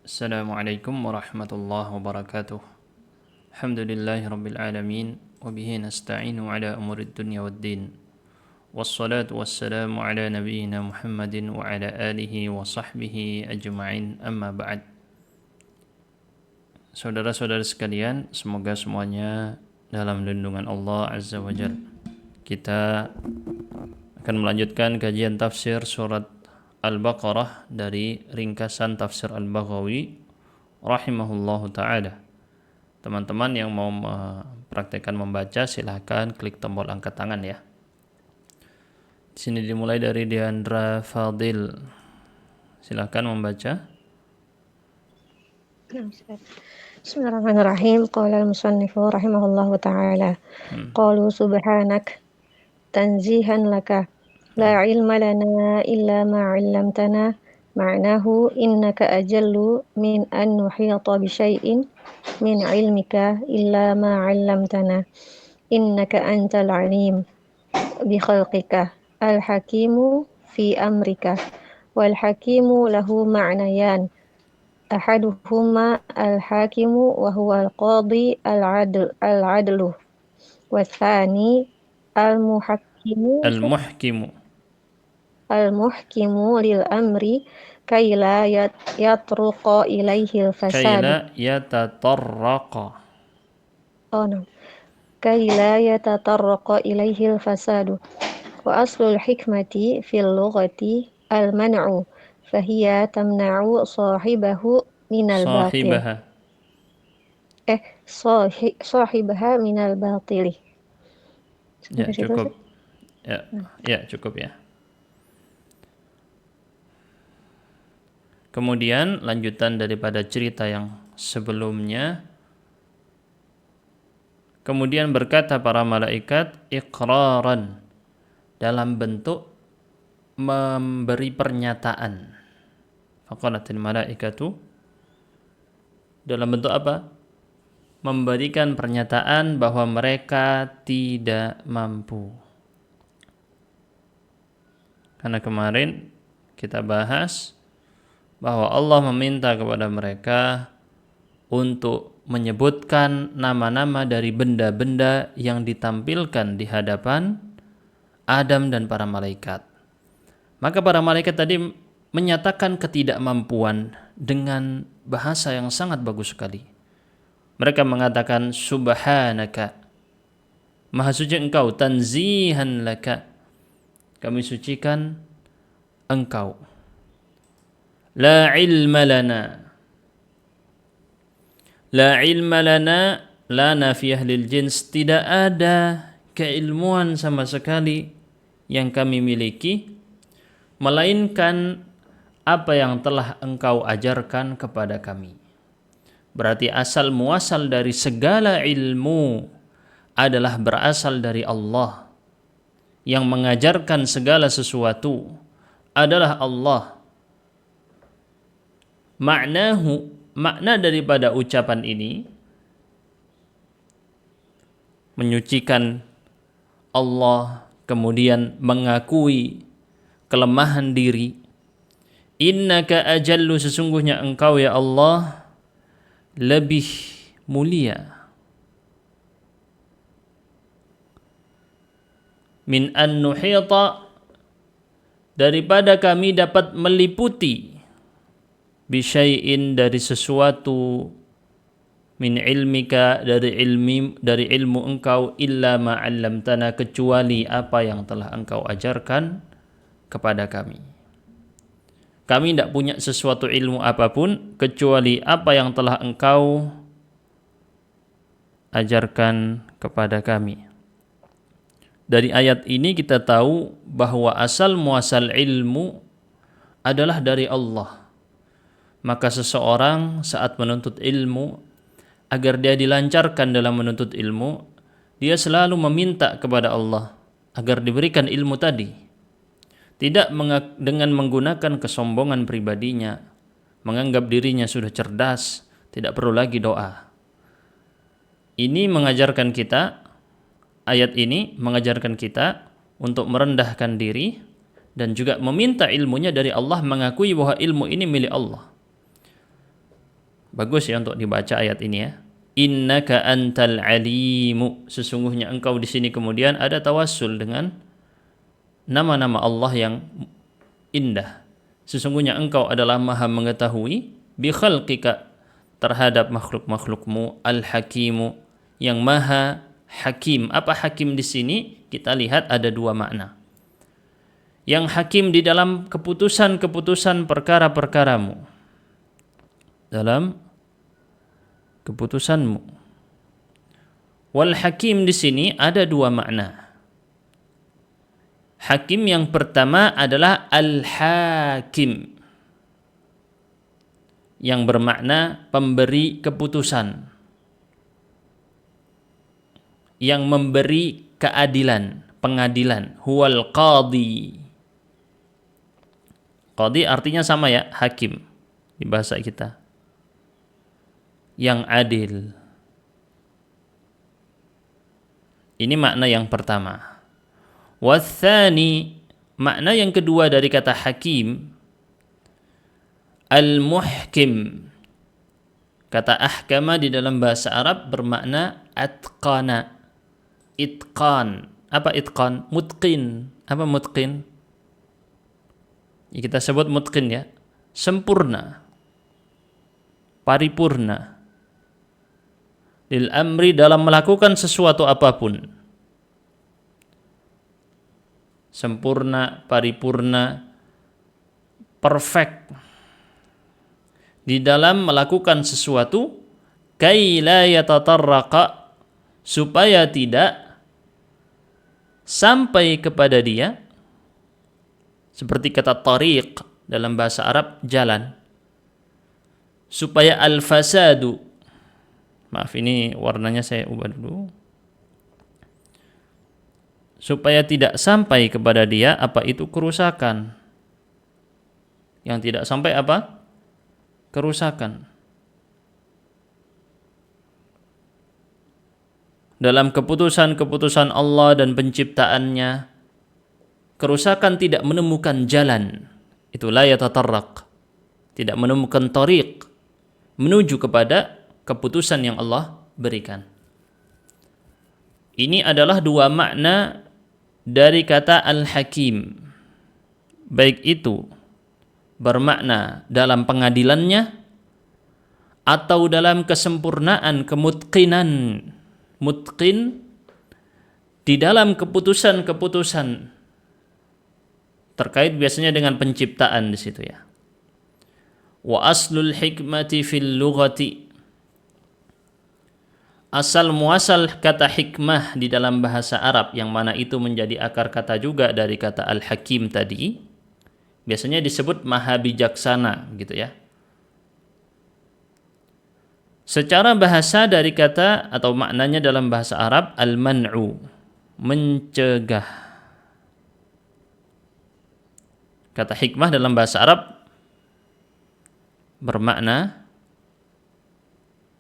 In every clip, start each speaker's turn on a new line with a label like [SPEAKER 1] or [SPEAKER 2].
[SPEAKER 1] Assalamualaikum warahmatullahi wabarakatuh. Alhamdulillahi rabbil alamin wa bihi nasta'inu ala umurid dunya waddin. Wassalatu wassalamu ala nabiyyina Muhammadin wa ala alihi wa sahbihi ajma'in, amma ba'd. Saudara-saudara sekalian, semoga semuanya dalam lindungan Allah Azza wa Jalla. Kita akan melanjutkan kajian tafsir surat Al-Baqarah dari ringkasan tafsir Al-Baghawi rahimahullahu ta'ala. Teman-teman yang mau mempraktekkan membaca silahkan klik tombol angkat tangan ya. Di sini dimulai dari Diandra Fadil. Silahkan membaca.
[SPEAKER 2] Bismillahirrahmanirrahim. Qala al-musannifu rahimahullahu ta'ala. Qalu subhanak tanzihan laka la ilma lana illa ma 'allamtana ma'nahu innaka ajallu min an nuhita bi syai'in min 'ilmika illa ma 'allamtana innaka antal 'alim bi khalqika al-hakimu fi amrika wal hakimu lahu ma'nayan ahaduhuma al-hakimu wa huwa al-qadi al-'adlu wathani
[SPEAKER 1] Al-muhkimu
[SPEAKER 2] al-muhkimu lil amri kay la yatruqa ilaihi al-fasad
[SPEAKER 1] kaila yatatarraqa.
[SPEAKER 2] kay la yatatarraqa ilaihi al-fasad wa aslul hikmati fil lughati al-man'u fahiya tamna'u sahibahu minal batil
[SPEAKER 1] Sahibaha.
[SPEAKER 2] sahibaha minal batili.
[SPEAKER 1] Ya, cukup. Ya, cukup ya. Kemudian lanjutan daripada cerita yang sebelumnya. Kemudian berkata para malaikat iqraran, dalam bentuk memberi pernyataan. Faqalatil malaikatu, dalam bentuk apa? Memberikan pernyataan bahwa mereka tidak mampu. Karena kemarin kita bahas bahwa Allah meminta kepada mereka untuk menyebutkan nama-nama dari benda-benda yang ditampilkan di hadapan Adam dan para malaikat. Maka para malaikat tadi menyatakan ketidakmampuan dengan bahasa yang sangat bagus sekali. Mereka mengatakan subhanaka, maha suci engkau, tanzihan laka, kami sucikan engkau. La ilma lana. La ilma lana, la nafiyah lil jins, tidak ada keilmuan sama sekali yang kami miliki, melainkan apa yang telah engkau ajarkan kepada kami. Berarti asal muasal dari segala ilmu adalah berasal dari Allah. Yang mengajarkan segala sesuatu adalah Allah. Makna daripada ucapan ini menyucikan Allah, kemudian mengakui kelemahan diri. Innaka ajallu, sesungguhnya engkau ya Allah lebih mulia min an nuhita, daripada kami dapat meliputi bisyai'in, dari sesuatu, min ilmika, dari ilmu engkau, illa ma 'allamtana, kecuali apa yang telah engkau ajarkan kepada kami. Kami tidak punya sesuatu ilmu apapun kecuali apa yang telah engkau ajarkan kepada kami. Dari ayat ini kita tahu bahwa asal muasal ilmu adalah dari Allah. Maka seseorang saat menuntut ilmu, agar dia dilancarkan dalam menuntut ilmu, dia selalu meminta kepada Allah agar diberikan ilmu tadi. Tidak dengan menggunakan kesombongan pribadinya, menganggap dirinya sudah cerdas, tidak perlu lagi doa. Ini mengajarkan kita, ayat ini mengajarkan kita untuk merendahkan diri dan juga meminta ilmunya dari Allah, mengakui bahwa ilmu ini milik Allah. Bagus ya untuk dibaca ayat ini ya. Innaka antal alimu. Sesungguhnya engkau di sini kemudian ada tawassul dengan nama-nama Allah yang indah. Sesungguhnya engkau adalah maha mengetahui bi khalqika terhadap makhluk-makhlukmu, al-hakimu yang maha hakim. Apa hakim di sini? Kita lihat ada dua makna. Yang hakim di dalam keputusan-keputusan perkara-perkaramu. Dalam keputusanmu. Wal hakim di sini ada dua makna. Hakim yang pertama adalah al-hakim, yang bermakna pemberi keputusan, yang memberi keadilan, pengadilan. Huwal qadi. Qadi artinya sama ya, hakim di bahasa kita. Yang adil. Ini makna yang pertama. Wathani, makna yang kedua dari kata hakim, al-muhkim. Kata ahkama di dalam bahasa Arab bermakna atqana. Itqan. Apa itqan? Mutqin. Apa mutqin? Ya, kita sebut mutqin ya. Sempurna. Paripurna. Lil amri dalam melakukan sesuatu apapun. Sempurna, paripurna, perfect. Di dalam melakukan sesuatu, kai la yatatarraqa, supaya tidak sampai kepada dia, seperti kata tariq dalam bahasa Arab, jalan. Supaya al-fasadu, maaf ini warnanya saya ubah dulu. Supaya tidak sampai kepada dia apa itu kerusakan. Yang tidak sampai apa? Kerusakan. Dalam keputusan-keputusan Allah dan penciptaannya, kerusakan tidak menemukan jalan. Itu la yatatarraq. Tidak menemukan tariq menuju kepada keputusan yang Allah berikan. Ini adalah dua makna dari kata al-hakim. Baik itu bermakna dalam pengadilannya atau dalam kesempurnaan, kemutqinan. Mutqin di dalam keputusan-keputusan terkait biasanya dengan penciptaan di situ ya. Wa aslul hikmati fil lughati, asal muasal kata hikmah di dalam bahasa Arab, yang mana itu menjadi akar kata juga dari kata al-hakim tadi, biasanya disebut maha bijaksana gitu ya. Secara bahasa dari kata atau maknanya dalam bahasa Arab al-man'u, mencegah. Kata hikmah dalam bahasa Arab bermakna,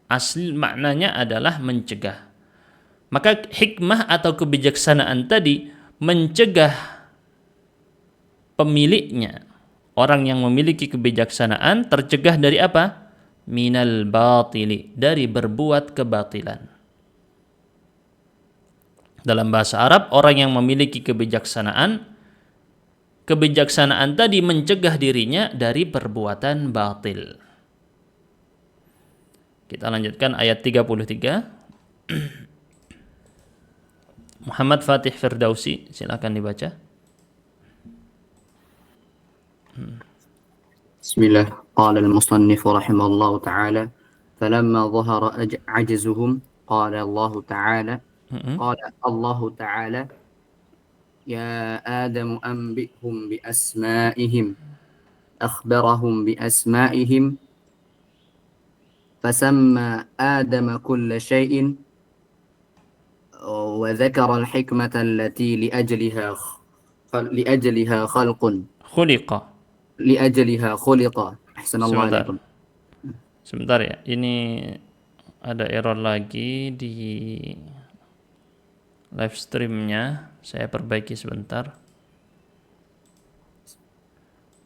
[SPEAKER 1] asli maknanya adalah mencegah. Maka hikmah atau kebijaksanaan tadi mencegah pemiliknya, orang yang memiliki kebijaksanaan tercegah dari apa? Minal batili, dari berbuat kebatilan. Dalam bahasa Arab, orang yang memiliki kebijaksanaan tadi mencegah dirinya dari perbuatan batil. Kita lanjutkan ayat 33. Muhammad Fatih Firdausi, silakan dibaca.
[SPEAKER 3] Bismillah. Qala al-musannif rahimahullah ta'ala, falamma dhahara ajzuhum qala Allah ta'ala ya Adam anbi'hum bi asma'ihim, akhbarahum bi asma'ihim, fasamma Adam kulla shay'in wa dhakara al-hikmata allati liajliha khalqun liajliha khuliqa. Ahsanallahu alaikum.
[SPEAKER 1] Sebentar ya, ini ada error lagi di live streamnya. Saya perbaiki sebentar.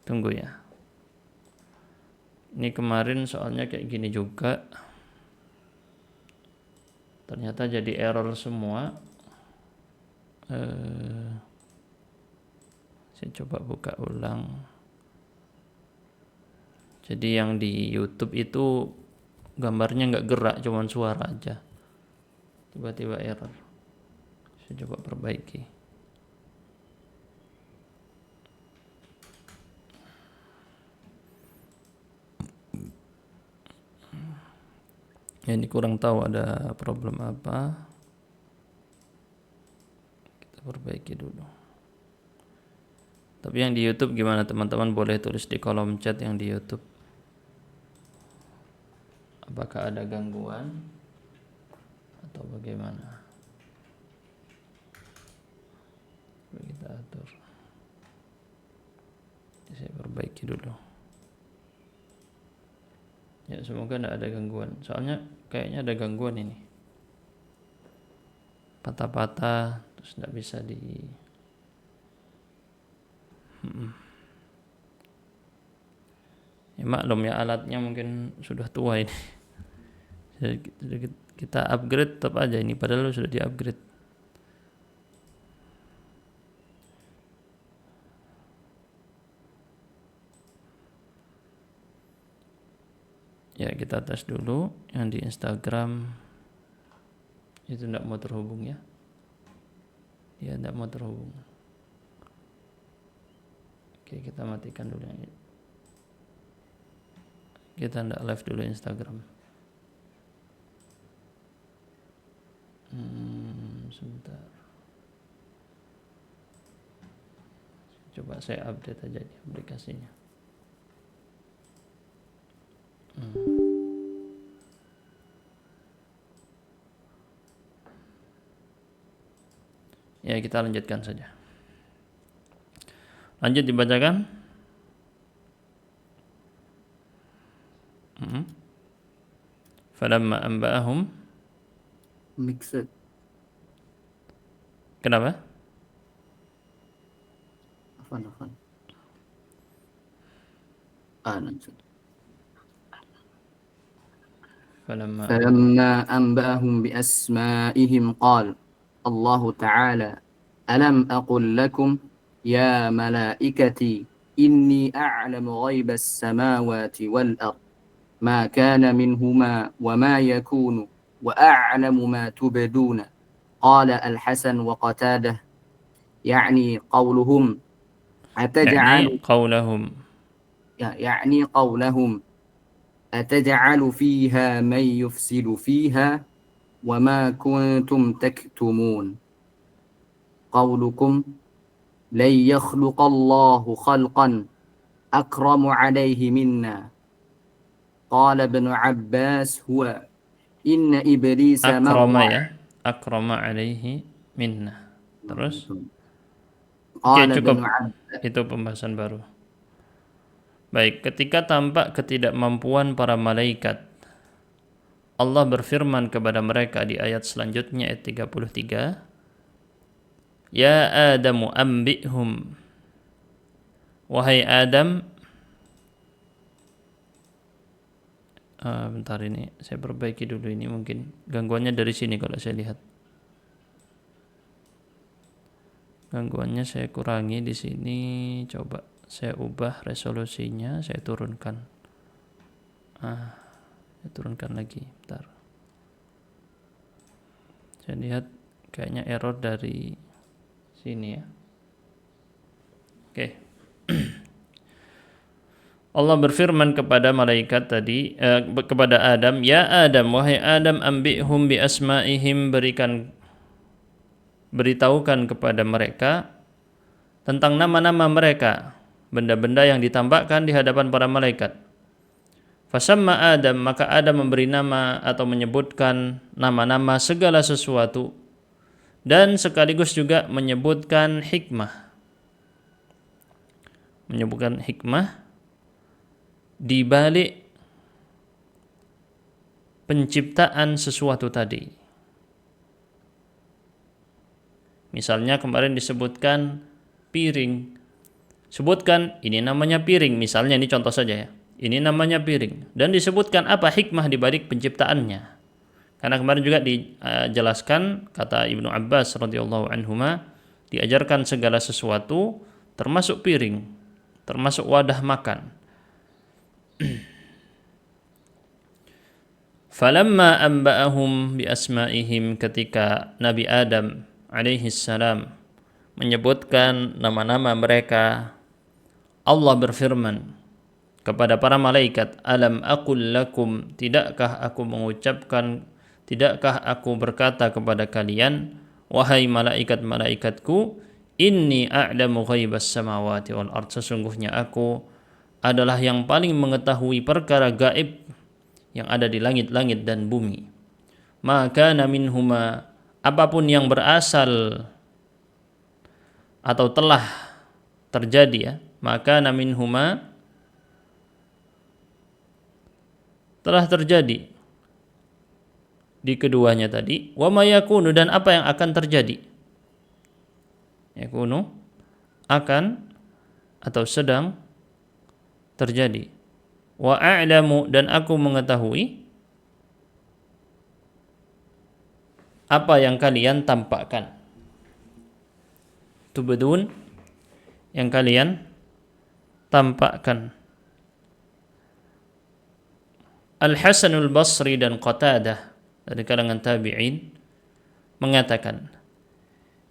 [SPEAKER 1] Tunggu ya. Ini kemarin soalnya kayak gini juga. Ternyata jadi error semua. Saya coba buka ulang. Jadi yang di YouTube itu gambarnya nggak gerak, cuman suara aja. Tiba-tiba error. Saya coba perbaiki. Ya, ini kurang tahu ada problem apa. Kita perbaiki dulu. Tapi yang di YouTube gimana teman-teman? Boleh tulis di kolom chat yang di YouTube. Apakah ada gangguan atau bagaimana? Coba kita atur. Saya perbaiki dulu. Ya, semoga tidak ada gangguan. Soalnya kayaknya ada gangguan ini. Patah-patah terus tidak bisa di Ya maklum ya, alatnya mungkin sudah tua ini. Kita upgrade tetap aja ini, padahal sudah di-upgrade. Ya, kita tes dulu yang di Instagram. Itu tidak mau terhubung ya. Ya, tidak mau terhubung. Oke, kita matikan dulu yang ini. Kita tidak live dulu Instagram. Sebentar. Coba saya update aja di aplikasinya. Ya, kita lanjutkan saja. Lanjut dibacakan. Falamma anba'ahum.
[SPEAKER 3] Mixed.
[SPEAKER 1] Kenapa?
[SPEAKER 3] Afan. Nanti. فلما أنبأهم بأسمائهم قال الله تعالى ألم أقل لكم يا ملائكتي إني أعلم غيب السماوات والأرض ما كان منهما وما يكون وأعلم ما تبدون قال الحسن وقتاده يعني قولهم أتجعل فيها من يفسد فيها وما كنتم تكتمون قولكم لن يخلق الله خلقا أكرم عليه منا قال ابن عباس هو إن إبليس
[SPEAKER 1] أكرم عليه منا. Terus
[SPEAKER 3] قال
[SPEAKER 1] cukup.
[SPEAKER 3] ابن عباس.
[SPEAKER 1] Itu pembahasan baru. Baik, ketika tampak ketidakmampuan para malaikat, Allah berfirman kepada mereka di ayat selanjutnya, ayat 33, Ya Adamu ambihum. Wahai Adam, bentar ini saya perbaiki dulu, ini mungkin gangguannya dari sini kalau saya lihat. Gangguannya saya kurangi di sini, coba saya ubah resolusinya, saya turunkan. Saya turunkan lagi, bentar. Saya lihat kayaknya error dari sini ya. Oke. Allah berfirman kepada malaikat tadi, kepada Adam, Ya Adam, wahai Adam, ambihum bi asma'ihim, beritahukan kepada mereka tentang nama-nama mereka, benda-benda yang ditampakkan di hadapan para malaikat. Fasamma Adam, maka Adam memberi nama atau menyebutkan nama-nama segala sesuatu dan sekaligus juga menyebutkan hikmah. Menyebutkan hikmah di balik penciptaan sesuatu tadi. Misalnya kemarin disebutkan piring. Sebutkan ini namanya piring, misalnya, ini contoh saja ya. Ini namanya piring. Dan disebutkan apa hikmah di balik penciptaannya. Karena kemarin juga dijelaskan kata Ibnu Abbas radhiyallahu anhuma, diajarkan segala sesuatu termasuk piring, termasuk wadah makan. Falamma anba'ahum bi asma'ihim, ketika Nabi Adam alaihi salam menyebutkan nama-nama mereka, Allah berfirman kepada para malaikat, alam aqul lakum, tidakkah aku berkata kepada kalian, wahai malaikat-malaikatku, inni a'lamu ghaibas samawati wal ard, sesungguhnya aku adalah yang paling mengetahui perkara gaib yang ada di langit-langit dan bumi. Maka minhuma, apapun yang berasal atau telah terjadi ya, maka minhuma, telah terjadi di keduanya tadi, wa ma yakunu, dan apa yang akan terjadi. Yakunu, akan atau sedang terjadi. Wa a'lamu, dan aku mengetahui apa yang kalian tampakkan. Tubdun, yang kalian tampakkan. Al-Hasanul Basri dan Qatadah dari kalangan tabi'in mengatakan,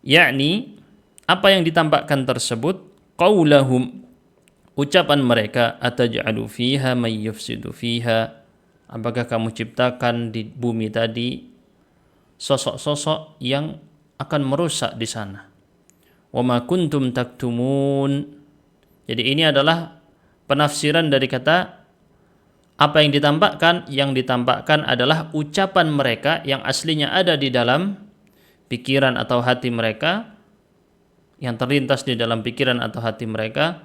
[SPEAKER 1] yakni apa yang ditampakkan tersebut, qaulahum, ucapan mereka, ataj'alu fiha may yufsidu fiha, apakah kamu ciptakan di bumi tadi sosok-sosok yang akan merusak di sana. Wa ma kuntum taktumun, jadi ini adalah penafsiran dari kata apa yang ditampakkan adalah ucapan mereka yang aslinya ada di dalam pikiran atau hati mereka, yang terlintas di dalam pikiran atau hati mereka,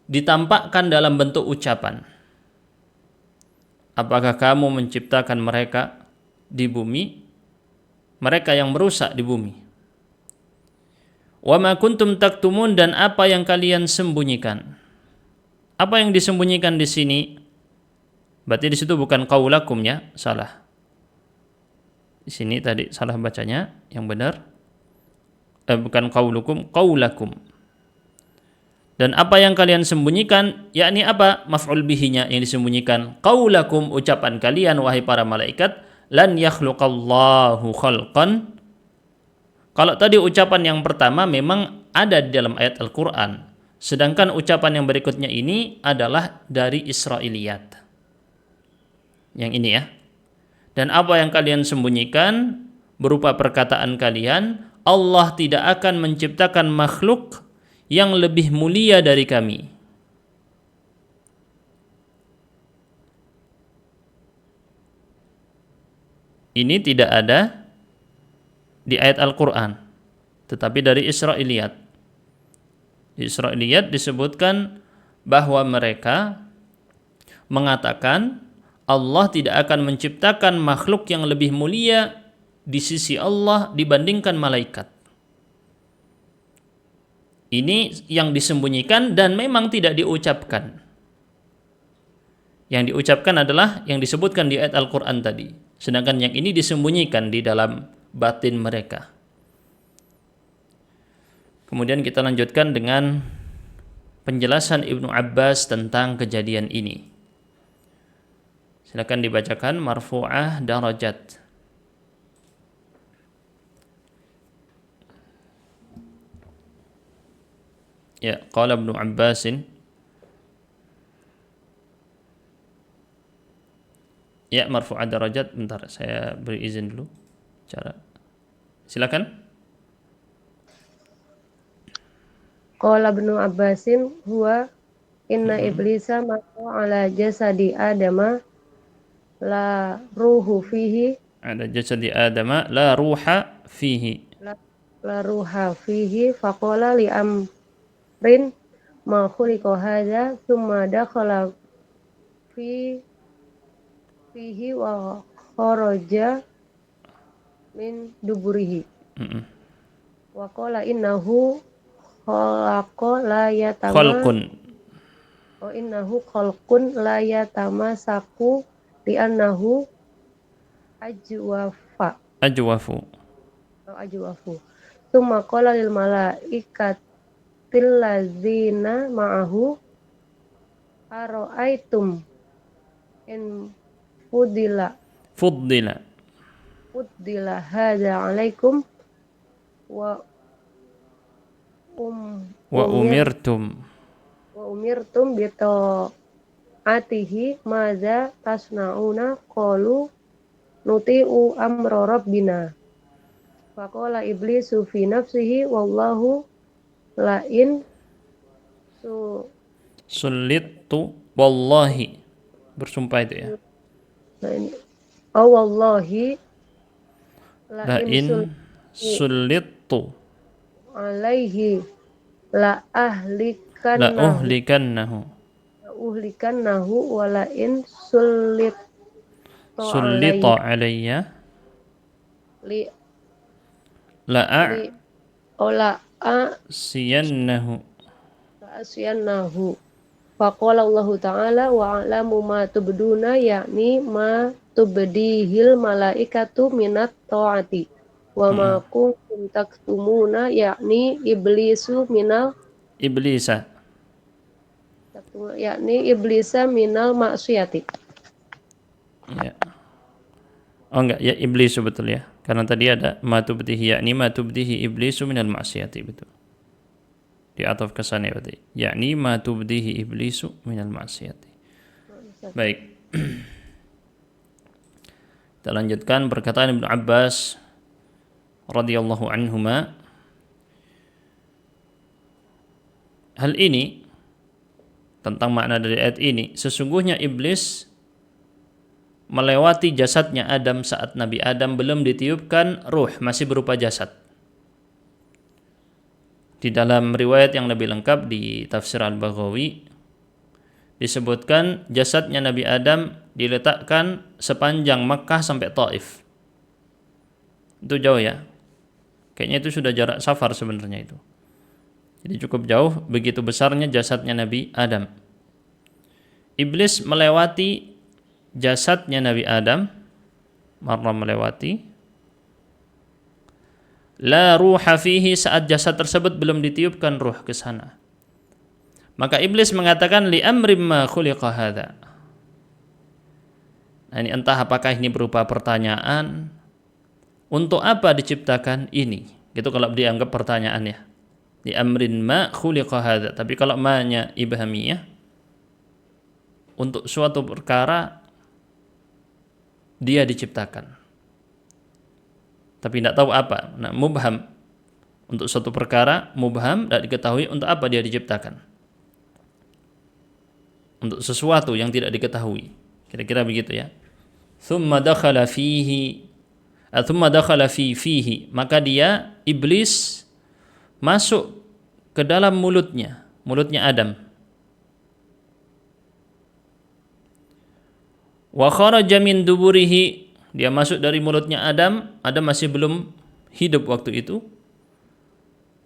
[SPEAKER 1] ditampakkan dalam bentuk ucapan. Apakah kamu menciptakan mereka di bumi, mereka yang merusak di bumi. Wa ma kuntum taktumun, dan apa yang kalian sembunyikan. Apa yang disembunyikan di sini? Berarti di situ bukan qaulakum ya, salah. Di sini tadi salah bacanya, yang benar bukan qaulukum, qaulakum. Dan apa yang kalian sembunyikan, yakni apa? Maf'ul bihinya yang disembunyikan. Qaulakum, ucapan kalian wahai para malaikat, lan yakhluqallahu khalqan. Kalau tadi ucapan yang pertama memang ada di dalam ayat Al-Qur'an. Sedangkan ucapan yang berikutnya ini adalah dari Israiliyat. Yang ini ya. Dan apa yang kalian sembunyikan berupa perkataan kalian, Allah tidak akan menciptakan makhluk yang lebih mulia dari kami. Ini tidak ada di ayat Al-Quran, tetapi dari Israiliyat. Di Israiliyat disebutkan bahwa mereka mengatakan Allah tidak akan menciptakan makhluk yang lebih mulia di sisi Allah dibandingkan malaikat. Ini yang disembunyikan dan memang tidak diucapkan. Yang diucapkan adalah yang disebutkan di ayat Al-Quran tadi. Sedangkan yang ini disembunyikan di dalam batin mereka. Kemudian kita lanjutkan dengan penjelasan Ibnu Abbas tentang kejadian ini. Silakan dibacakan marfu'ah darajat. Ya, qala Ibnu Abbasin. Ya, marfu'ah darajat. Bentar, saya beri izin dulu. Silakan.
[SPEAKER 2] Qala Ibnu Abbasin huwa inna iblisa ma'a ala jasadi Adama la ruhu fihi,
[SPEAKER 1] Ada jasadi Adama la ruha fihi.
[SPEAKER 2] la ruha fihi faqala li amrin ma khuliqa hadza thumma dakhala fihi wa kharaja min duburihi. Wa qala innahu khalaqun wa innahu khalqun la yatamasaku li'annahu ajwafa
[SPEAKER 1] Ajwafu.
[SPEAKER 2] atau ajwafu. Tsumma qala lil malaikatil ladzina ma'ahu ara'aitum in fudila
[SPEAKER 1] Fuddila.
[SPEAKER 2] hadza 'alaikum wa
[SPEAKER 1] Wa
[SPEAKER 2] umir
[SPEAKER 1] umirtum.
[SPEAKER 2] wa umirtum bi ta'atihi madza tasnauna qalu nuti'u amra rabbina faqala iblisu fi nafsihi wallahu la'in su
[SPEAKER 1] Sulittu. Wallahi. Bersumpah itu ya.
[SPEAKER 2] la'in wallahi
[SPEAKER 1] La
[SPEAKER 2] la'in
[SPEAKER 1] in sulittu.
[SPEAKER 2] alaihi la
[SPEAKER 1] La
[SPEAKER 2] ahlikannahu
[SPEAKER 1] uhlikannahu.
[SPEAKER 2] wa la'in sulittu alaihi
[SPEAKER 1] Sullita alayya.
[SPEAKER 2] li
[SPEAKER 1] La
[SPEAKER 2] li ola a
[SPEAKER 1] a'siyannahu.
[SPEAKER 2] asyannahu faqala Allah ta'ala wa a'lamu ma tubduna yakni ma tubdihil malaikatu minat ta'ati wa ma kuntum taktumuna yakni iblisu minal
[SPEAKER 1] Iblisa.
[SPEAKER 2] iblisa minal maksiyati.
[SPEAKER 1] Ya. Oh enggak, ya iblisu betul ya. Karena tadi ada ma tubdihi yakni ma tubdihi iblisu minal ma'siyati, betul. Di ataf kesannya berarti. Yakni ma tubdihi iblisu minal ma'siyati. Baik. Kita lanjutkan perkataan Ibnu Abbas radhiyallahu anhuma. Hal ini tentang makna dari ayat ini, sesungguhnya iblis melewati jasadnya Adam saat Nabi Adam belum ditiupkan ruh, masih berupa jasad. Di dalam riwayat yang lebih lengkap di Tafsir Al-Baghawi disebutkan jasadnya Nabi Adam diletakkan sepanjang Makkah sampai Taif. Itu jauh ya. Kayaknya itu sudah jarak safar sebenarnya itu. Jadi cukup jauh, begitu besarnya jasadnya Nabi Adam. Iblis melewati jasadnya Nabi Adam, marra melewati. La ruha fihi, saat jasad tersebut belum ditiupkan ruh ke sana. Maka iblis mengatakan li amrim ma khuliqa hadza. Nah, ini entah apakah ini berupa pertanyaan, untuk apa diciptakan ini? Gitu kalau dianggap pertanyaannya. Li amrin ma khuliqa hadza. Tapi kalau ma-nya ibhamiyah, untuk suatu perkara dia diciptakan. Tapi tidak tahu apa. Nah, mubham, untuk suatu perkara mubham, tidak diketahui untuk apa dia diciptakan. Untuk sesuatu yang tidak diketahui. Kira-kira begitu ya. Thumma dakhala fihi, fihi, maka dia iblis masuk ke dalam mulutnya Adam. Wa kharaja min duburihi, dia masuk dari mulutnya Adam masih belum hidup waktu itu.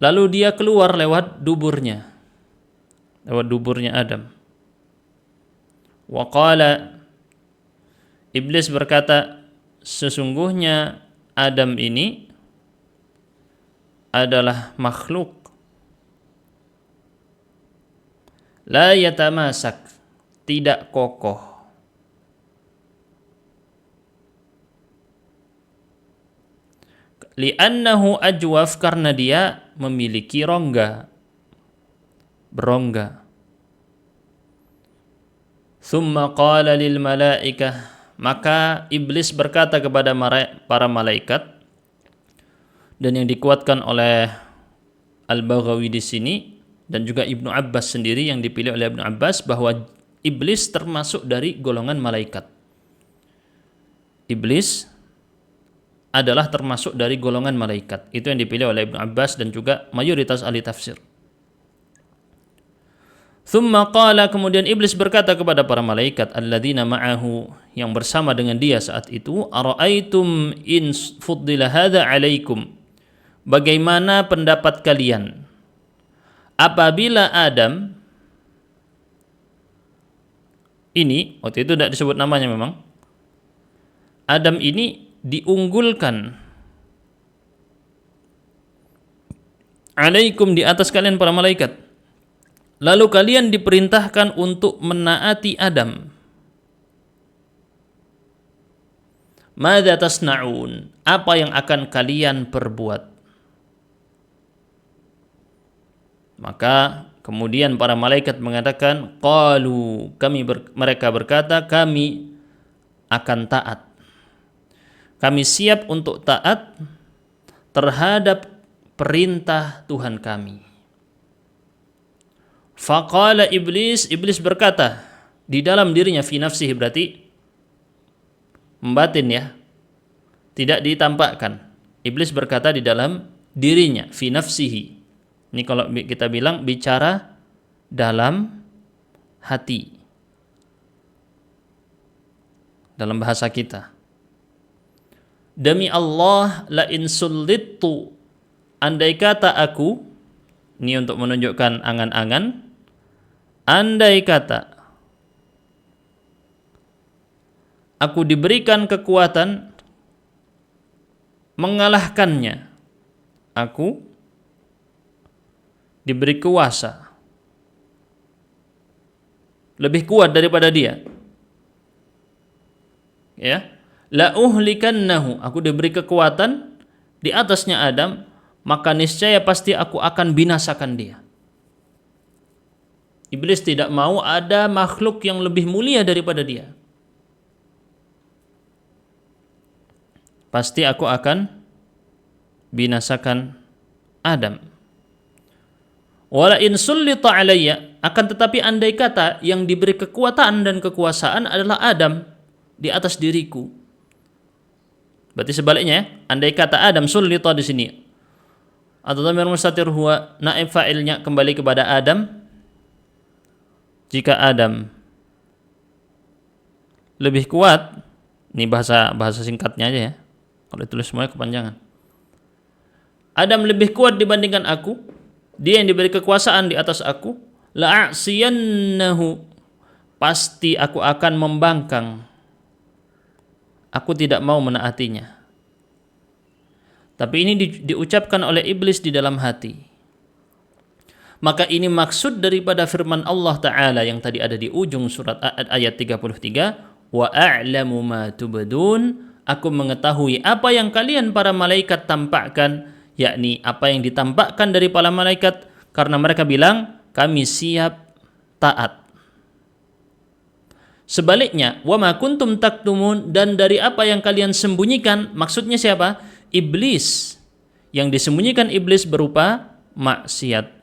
[SPEAKER 1] Lalu dia keluar lewat duburnya Adam. Wa qala, iblis berkata, sesungguhnya Adam ini adalah makhluk la yatamasak, tidak kokoh. Li'annahu ajwaf, karena dia memiliki berongga. Thumma qala lil malaikah, maka iblis berkata kepada para malaikat, dan yang dikuatkan oleh Al-Baghawi di sini dan juga Ibnu Abbas sendiri, yang dipilih oleh Ibnu Abbas, bahwa iblis termasuk dari golongan malaikat. Iblis adalah termasuk dari golongan malaikat. Itu yang dipilih oleh Ibnu Abbas dan juga mayoritas ahli tafsir. Thumma qala, kemudian iblis berkata kepada para malaikat alladzina ma'ahu, yang bersama dengan dia saat itu, ara'aitum in fuddila hadza 'alaikum, bagaimana pendapat kalian apabila Adam ini, waktu itu tidak disebut namanya memang, Adam ini diunggulkan alaikum di atas kalian para malaikat. Lalu kalian diperintahkan untuk menaati Adam. Madza tasna'un? Apa yang akan kalian perbuat? Maka kemudian para malaikat mengatakan, qalu, mereka berkata, kami akan taat. Kami siap untuk taat terhadap perintah Tuhan kami. Faqala iblis berkata di dalam dirinya, fi nafsihi berarti membatin ya, tidak ditampakkan. Iblis berkata di dalam dirinya, fi nafsihi. Ini kalau kita bilang bicara dalam hati, dalam bahasa kita. Demi Allah, la in sullittu, andai kata aku, ini untuk menunjukkan angan-angan, andai kata aku diberikan kekuatan mengalahkannya, aku diberi kuasa lebih kuat daripada dia, ya, la uhlikannahu, aku diberi kekuatan di atasnya Adam, maka niscaya pasti aku akan binasakan dia. Iblis tidak mau ada makhluk yang lebih mulia daripada dia. Pasti aku akan binasakan Adam. Wala in sullita alayya, akan tetapi andai kata yang diberi kekuatan dan kekuasaan adalah Adam di atas diriku. Berarti sebaliknya, andai kata Adam sullita di sini, atau dhamir mustatir huwa naib fa'ilnya kembali kepada Adam. Jika Adam lebih kuat, ini bahasa singkatnya aja ya. Kalau ditulis semuanya kepanjangan. Adam lebih kuat dibandingkan aku, dia yang diberi kekuasaan di atas aku, la'asiyannahu, pasti aku akan membangkang. Aku tidak mau menaatinya. Tapi ini diucapkan oleh iblis di dalam hati. Maka ini maksud daripada firman Allah Ta'ala yang tadi ada di ujung surat ayat 33, wa a'lamu ma tubdun, aku mengetahui apa yang kalian para malaikat tampakkan, yakni apa yang ditampakkan dari para malaikat, karena mereka bilang kami siap taat. Sebaliknya, wa ma kuntum taktumun, dan dari apa yang kalian sembunyikan, maksudnya siapa? Iblis. Yang disembunyikan iblis berupa maksiat.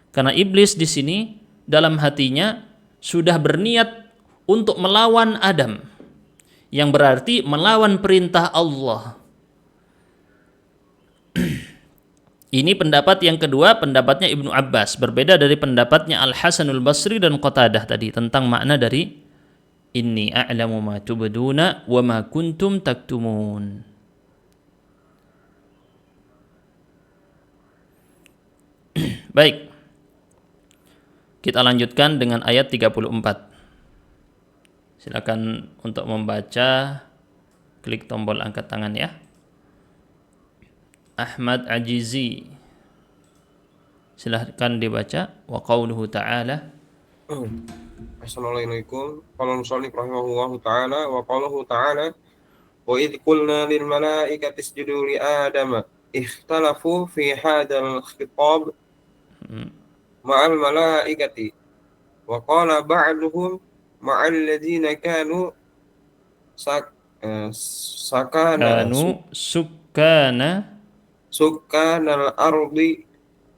[SPEAKER 1] Karena iblis di sini dalam hatinya sudah berniat untuk melawan Adam, yang berarti melawan perintah Allah. Ini pendapat yang kedua, pendapatnya Ibnu Abbas, berbeda dari pendapatnya Al-Hasanul Basri dan Qatadah tadi tentang makna dari inni a'lamu ma tubduna wa ma kuntum taktumun. Baik. Kita lanjutkan dengan ayat 34. Silakan untuk membaca, klik tombol angkat tangan ya. Ahmad Ajizi, silahkan dibaca. Wa qauluhu ta'ala.
[SPEAKER 4] Assalamualaikum. Qala musannif rahimahullahu ta'ala wa qauluhu ta'ala wa idh qulna lil malaikati isjudu li adama ikhtalafu fi hadzal khitab ma'al malaikati wa qala ba'duhum ma'al ladzina kanu sukkanal ardi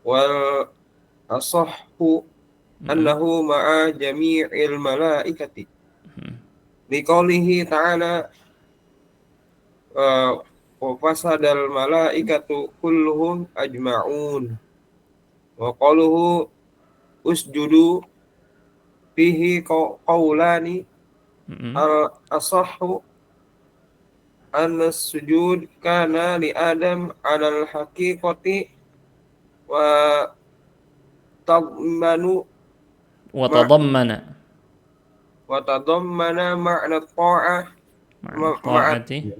[SPEAKER 4] wal asahhu annahu ma'a jami'il malaikati liqaulihi ta'ala wa fasadal malaikatu kulluhum ajma'un wa qaluhu usjudu fihi qawlani al asahhu an-sujud kana li Adam 'alal haqiqati wa tadammana wa tadammana ma'na ta'ah
[SPEAKER 1] Ta'ati.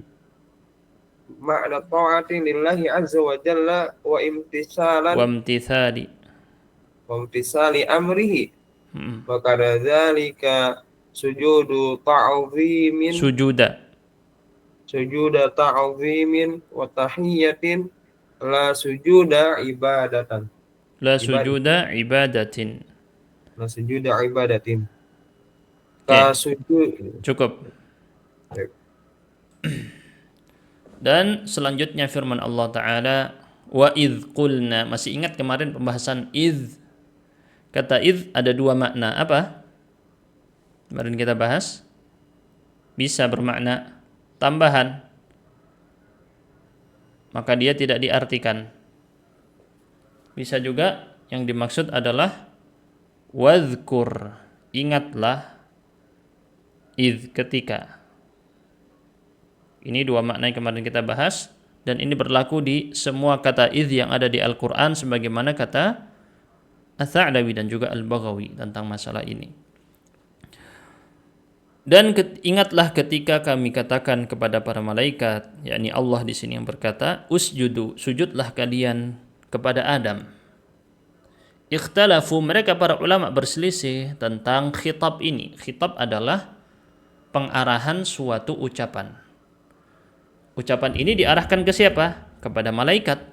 [SPEAKER 4] ma'na ta'ati lillahi azza wa jalla wa
[SPEAKER 1] Wa imtithali.
[SPEAKER 4] amrihi wa kadzalika sujuda ta'zimin wa tahiyyatin la sujuda ibadatan
[SPEAKER 1] La sujuda ibadatin.
[SPEAKER 4] la sujuda ibadatin
[SPEAKER 1] Oke,
[SPEAKER 4] ka sujud.
[SPEAKER 1] cukup. Dan selanjutnya firman Allah Ta'ala, wa idh qulna. Masih ingat kemarin pembahasan idh? Kata idh ada dua makna. Apa? Kemarin kita bahas. Bisa bermakna tambahan, maka dia tidak diartikan. Bisa juga yang dimaksud adalah wadhkur, ingatlah, idh, ketika. Ini dua makna yang kemarin kita bahas, dan ini berlaku di semua kata idh yang ada di Al-Quran, sebagaimana kata Ats-Tsa'labi dan juga Al-Baghawi tentang masalah ini. Dan ingatlah ketika kami katakan kepada para malaikat, yakni Allah di sini yang berkata, usjudu, sujudlah kalian kepada Adam. Ikhtalafu, mereka para ulama berselisih tentang khitab ini. Khitab adalah pengarahan suatu ucapan. Ucapan ini diarahkan ke siapa? Kepada malaikat.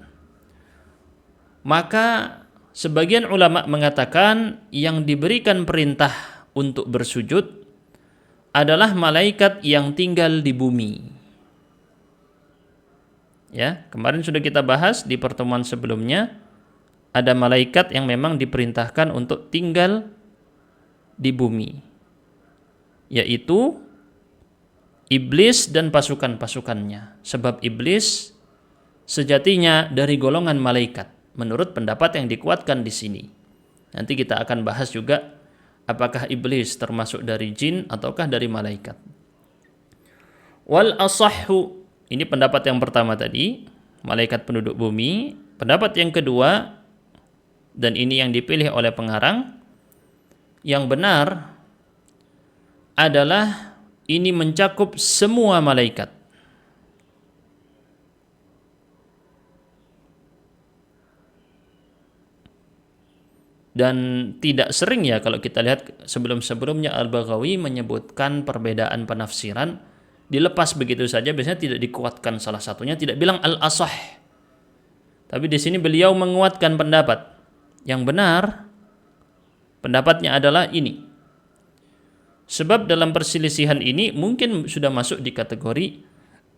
[SPEAKER 1] Maka sebagian ulama mengatakan yang diberikan perintah untuk bersujud adalah malaikat yang tinggal di bumi. Ya, kemarin sudah kita bahas di pertemuan sebelumnya, ada malaikat yang memang diperintahkan untuk tinggal di bumi, yaitu iblis dan pasukan-pasukannya. Sebab iblis sejatinya dari golongan malaikat, menurut pendapat yang dikuatkan di sini. Nanti kita akan bahas juga apakah iblis termasuk dari jin ataukah dari malaikat. Wal asahhu, ini pendapat yang pertama tadi, malaikat penduduk bumi. Pendapat yang kedua, dan ini yang dipilih oleh pengarang, yang benar adalah ini mencakup semua malaikat. Dan tidak sering ya kalau kita lihat sebelum-sebelumnya Al-Baghawi menyebutkan perbedaan penafsiran dilepas begitu saja, biasanya tidak dikuatkan salah satunya, tidak bilang al-asah. Tapi di sini beliau menguatkan pendapat yang benar. Pendapatnya adalah ini. Sebab dalam perselisihan ini mungkin sudah masuk di kategori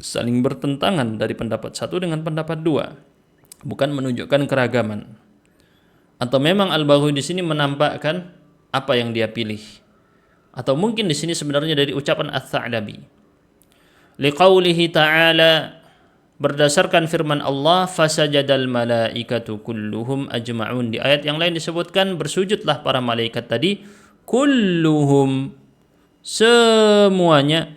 [SPEAKER 1] saling bertentangan dari pendapat satu dengan pendapat dua, bukan menunjukkan keragaman. Atau memang Al-Baghawi di sini menampakkan apa yang dia pilih, atau mungkin di sini sebenarnya dari ucapan Ats-Tsa'labi. Liqaulihi ta'ala, berdasarkan firman Allah, fasajadal malaikatu kulluhum ajma'un. Di ayat yang lain disebutkan bersujudlah para malaikat tadi, kulluhum, semuanya,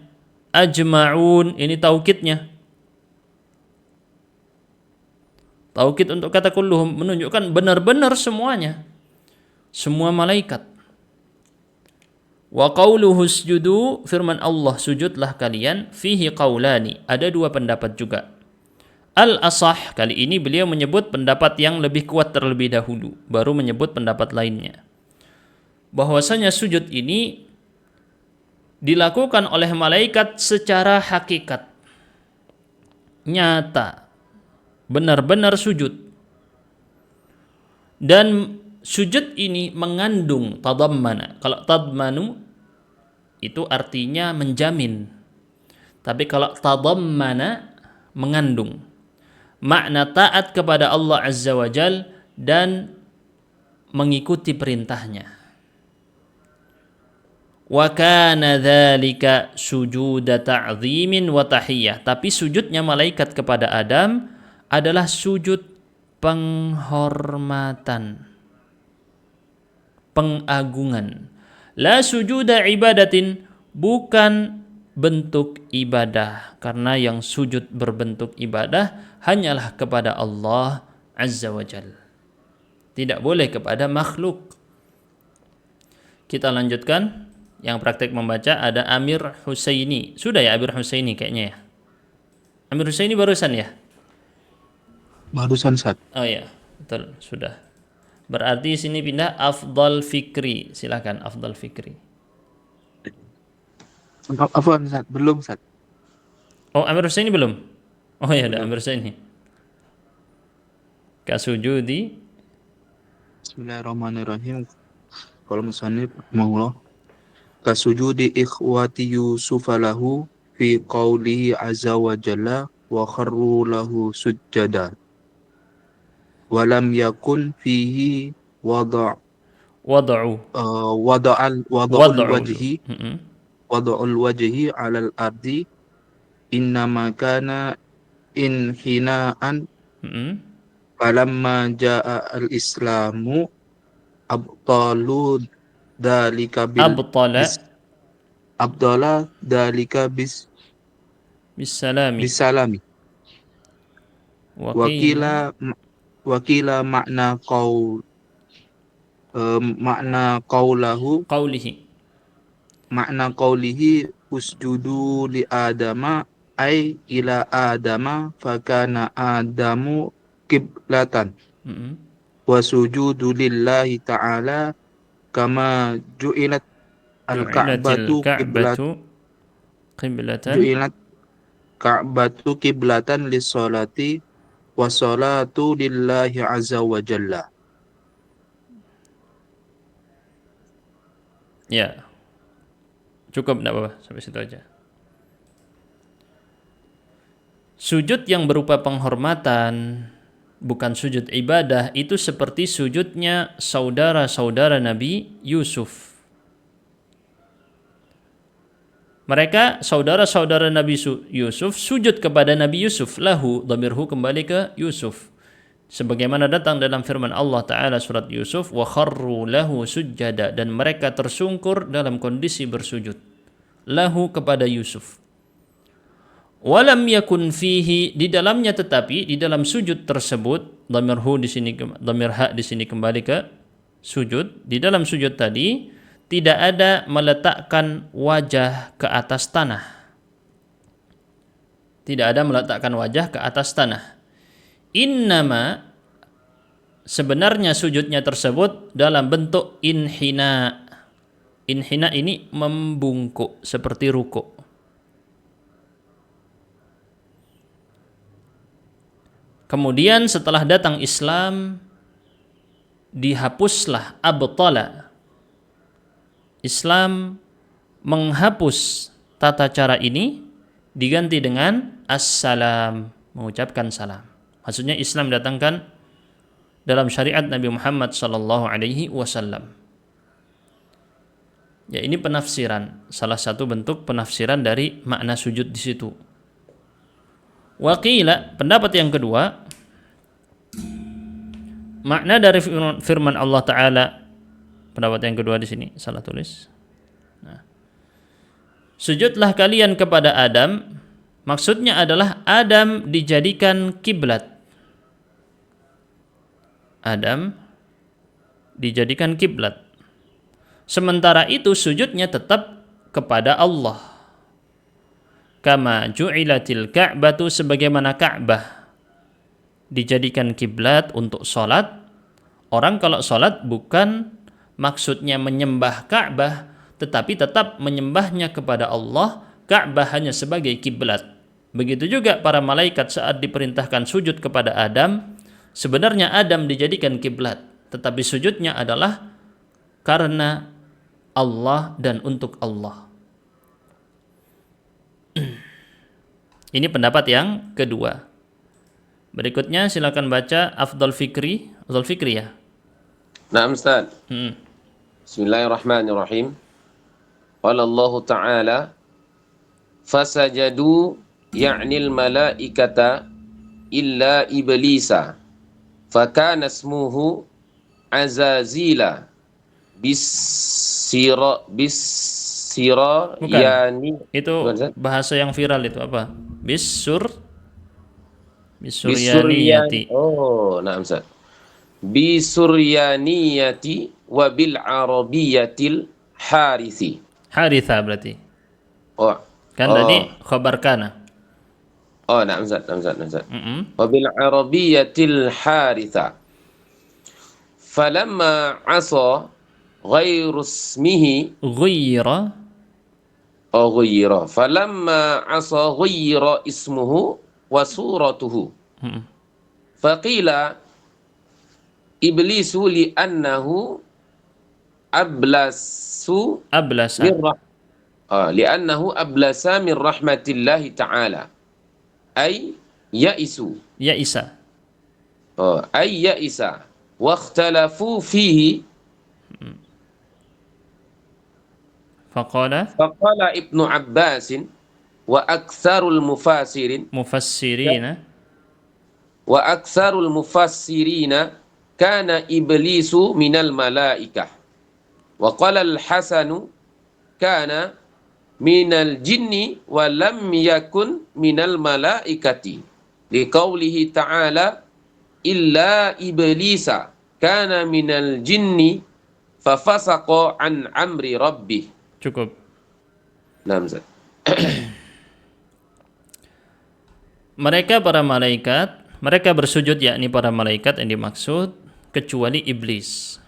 [SPEAKER 1] ajma'un, ini taukidnya. Taukid untuk kata kulluhum menunjukkan benar-benar semuanya, semua malaikat. Wa qauluhu usjudu, firman Allah sujudlah kalian, fihi qaulani, ada dua pendapat juga. Al-asah, kali ini beliau menyebut pendapat yang lebih kuat terlebih dahulu, baru menyebut pendapat lainnya. Bahwasanya sujud ini dilakukan oleh malaikat secara hakikat, nyata, benar-benar sujud. Dan sujud ini mengandung tadammana. Kalau tadmanu itu artinya menjamin, tapi kalau tadammana mengandung makna taat kepada Allah Azza wa Jal dan mengikuti perintahnya. Wa kana dzalika sujuda ta'zimin wa tahiyyah. Tapi sujudnya malaikat kepada Adam adalah sujud penghormatan, pengagungan. La sujuda ibadatin, bukan bentuk ibadah, karena yang sujud berbentuk ibadah hanyalah kepada Allah Azza wa Jalla, tidak boleh kepada makhluk. Kita lanjutkan Yang praktek membaca ada Amir Husaini. Sudah ya Amir Husaini kayaknya ya. Amir Husaini barusan ya?
[SPEAKER 5] Barusan Ustaz.
[SPEAKER 1] Oh ya, betul, sudah. Berarti sini pindah Afdal Fikri. Silakan Afdal Fikri.
[SPEAKER 5] Afwan Ustaz, belum Ustaz.
[SPEAKER 1] Oh, Amir Husaini belum? Oh ya, ada
[SPEAKER 5] Belum.
[SPEAKER 1] Amir Husaini. Kasujudi.
[SPEAKER 5] Bismillahirrahmanirrahim. Kalau musannif rahimahullah, kasujudi ikhwati Yusuf lahu fi qawlihi azza wa jalla wa kharru lahu sujjada wa lam yakun fihi wada'
[SPEAKER 1] Wad'u.
[SPEAKER 5] wada'al
[SPEAKER 1] Wad'u.
[SPEAKER 5] wajhi wada'ul wajhi 'alal ardi innama kana inhinaan falamma ja'a al-islamu abtalu dalika abdala dalika
[SPEAKER 1] Bisalami.
[SPEAKER 5] bisalami
[SPEAKER 1] Waqila.
[SPEAKER 5] wakila makna qaulahu
[SPEAKER 1] Qawlihi.
[SPEAKER 5] makna qaulihi usjudu li adama ay ila adama fakana adamu kiblatan wa sujudu lillahi ta'ala kama ju'ilat al-ka'batu
[SPEAKER 1] qiblatan.
[SPEAKER 5] ju'ilat ka'batu kiblatan lis-salati wa salatu lillahi azza wa jalla.
[SPEAKER 1] Ya. Cukup enggak apa-apa sampai situ aja. Sujud yang berupa penghormatan, bukan sujud ibadah, itu seperti sujudnya saudara-saudara Nabi Yusuf. Mereka saudara-saudara Nabi Yusuf sujud kepada Nabi Yusuf. Lahu, dhamirhu kembali ke Yusuf. Sebagaimana datang dalam firman Allah Ta'ala surat Yusuf, wa kharru lahu sujjada, dan mereka tersungkur dalam kondisi bersujud. Lahu kepada Yusuf. Walam yakun fihi, di dalamnya tetapi di dalam sujud tersebut, dhamirhu di sini, dhamir ha di sini kembali ke sujud. Di dalam sujud tadi tidak ada meletakkan wajah ke atas tanah. Tidak ada meletakkan wajah ke atas tanah. Innama, sebenarnya sujudnya tersebut dalam bentuk inhina. Inhina ini membungkuk seperti rukuk. Kemudian setelah datang Islam, dihapuslah abtala. Islam menghapus tata cara ini, diganti dengan assalam, mengucapkan salam. Maksudnya Islam datangkan dalam syariat Nabi Muhammad sallallahu alaihi wasallam. Ya, ini penafsiran, salah satu bentuk penafsiran dari makna sujud di situ. Waqila, pendapat yang kedua, makna dari firman Allah Ta'ala, pendapat yang kedua di sini salah tulis. Nah, sujudlah kalian kepada Adam, maksudnya adalah Adam dijadikan kiblat. Adam dijadikan kiblat. Sementara itu sujudnya tetap kepada Allah. Kama ju'ilatil ka'batu, sebagaimana Ka'bah dijadikan kiblat untuk sholat. Orang kalau sholat bukan maksudnya menyembah Ka'bah, tetapi tetap menyembahnya kepada Allah. Ka'bah hanya sebagai kiblat. Begitu juga para malaikat saat diperintahkan sujud kepada Adam, sebenarnya Adam dijadikan kiblat, tetapi sujudnya adalah karena Allah dan untuk Allah. Ini pendapat yang kedua. Berikutnya silakan baca Afdal Fikri. Afdal Fikri ya.
[SPEAKER 6] Naam Ustaz. Bismillahirrahmanirrahim. Qala Allah Ta'ala fasajadu ya'nil malaikata illa iblisa fakana ismuhu azazila bisira
[SPEAKER 1] Bukan.
[SPEAKER 6] yani.
[SPEAKER 1] Itu bahasa yang viral itu apa? Bisuryaniyati.
[SPEAKER 6] Oh, nah Ustaz. Bisuryaniyati wa bil arabiyatil harithi.
[SPEAKER 1] Haritha berarti.
[SPEAKER 6] Oh.
[SPEAKER 1] Kan tadi khabar kana.
[SPEAKER 6] Oh, na'am Ustaz, na'am Ustaz, na'am Ustaz.
[SPEAKER 1] Mm-mm.
[SPEAKER 6] Wa bil arabiyyatil haritha. Falamma asa ghairu ismihi
[SPEAKER 1] Ghaira
[SPEAKER 6] ghaira. Falamma asa ghaira ismuhu wa suratuhu.
[SPEAKER 1] mm-mm.
[SPEAKER 6] Faqila iblisu li'annahu ablasu
[SPEAKER 1] Ablasa.
[SPEAKER 6] li'annahu ablasa min rahmatillahi ta'ala. Ay ya'isu.
[SPEAKER 1] Ya Isa.
[SPEAKER 6] Ay ya'isa. Wa ikhtalafu fihi.
[SPEAKER 1] Faqala
[SPEAKER 6] Faqala Ibnu Abbasin wa aktsarul mufassirin
[SPEAKER 1] mufassirina.
[SPEAKER 6] wa aktsarul mufassirina kana iblisu minal malaikah. Wa qala al-Hasanu kana minal jinni wa lam yakun minal malaikati. Liqaulihi ta'ala illa iblisa kana minal jinni fafasaqa an amri rabbih.
[SPEAKER 1] Cukup.
[SPEAKER 6] Nah, Ustaz.
[SPEAKER 1] Mereka para malaikat, mereka bersujud, yakni para malaikat yang dimaksud, kecuali iblis.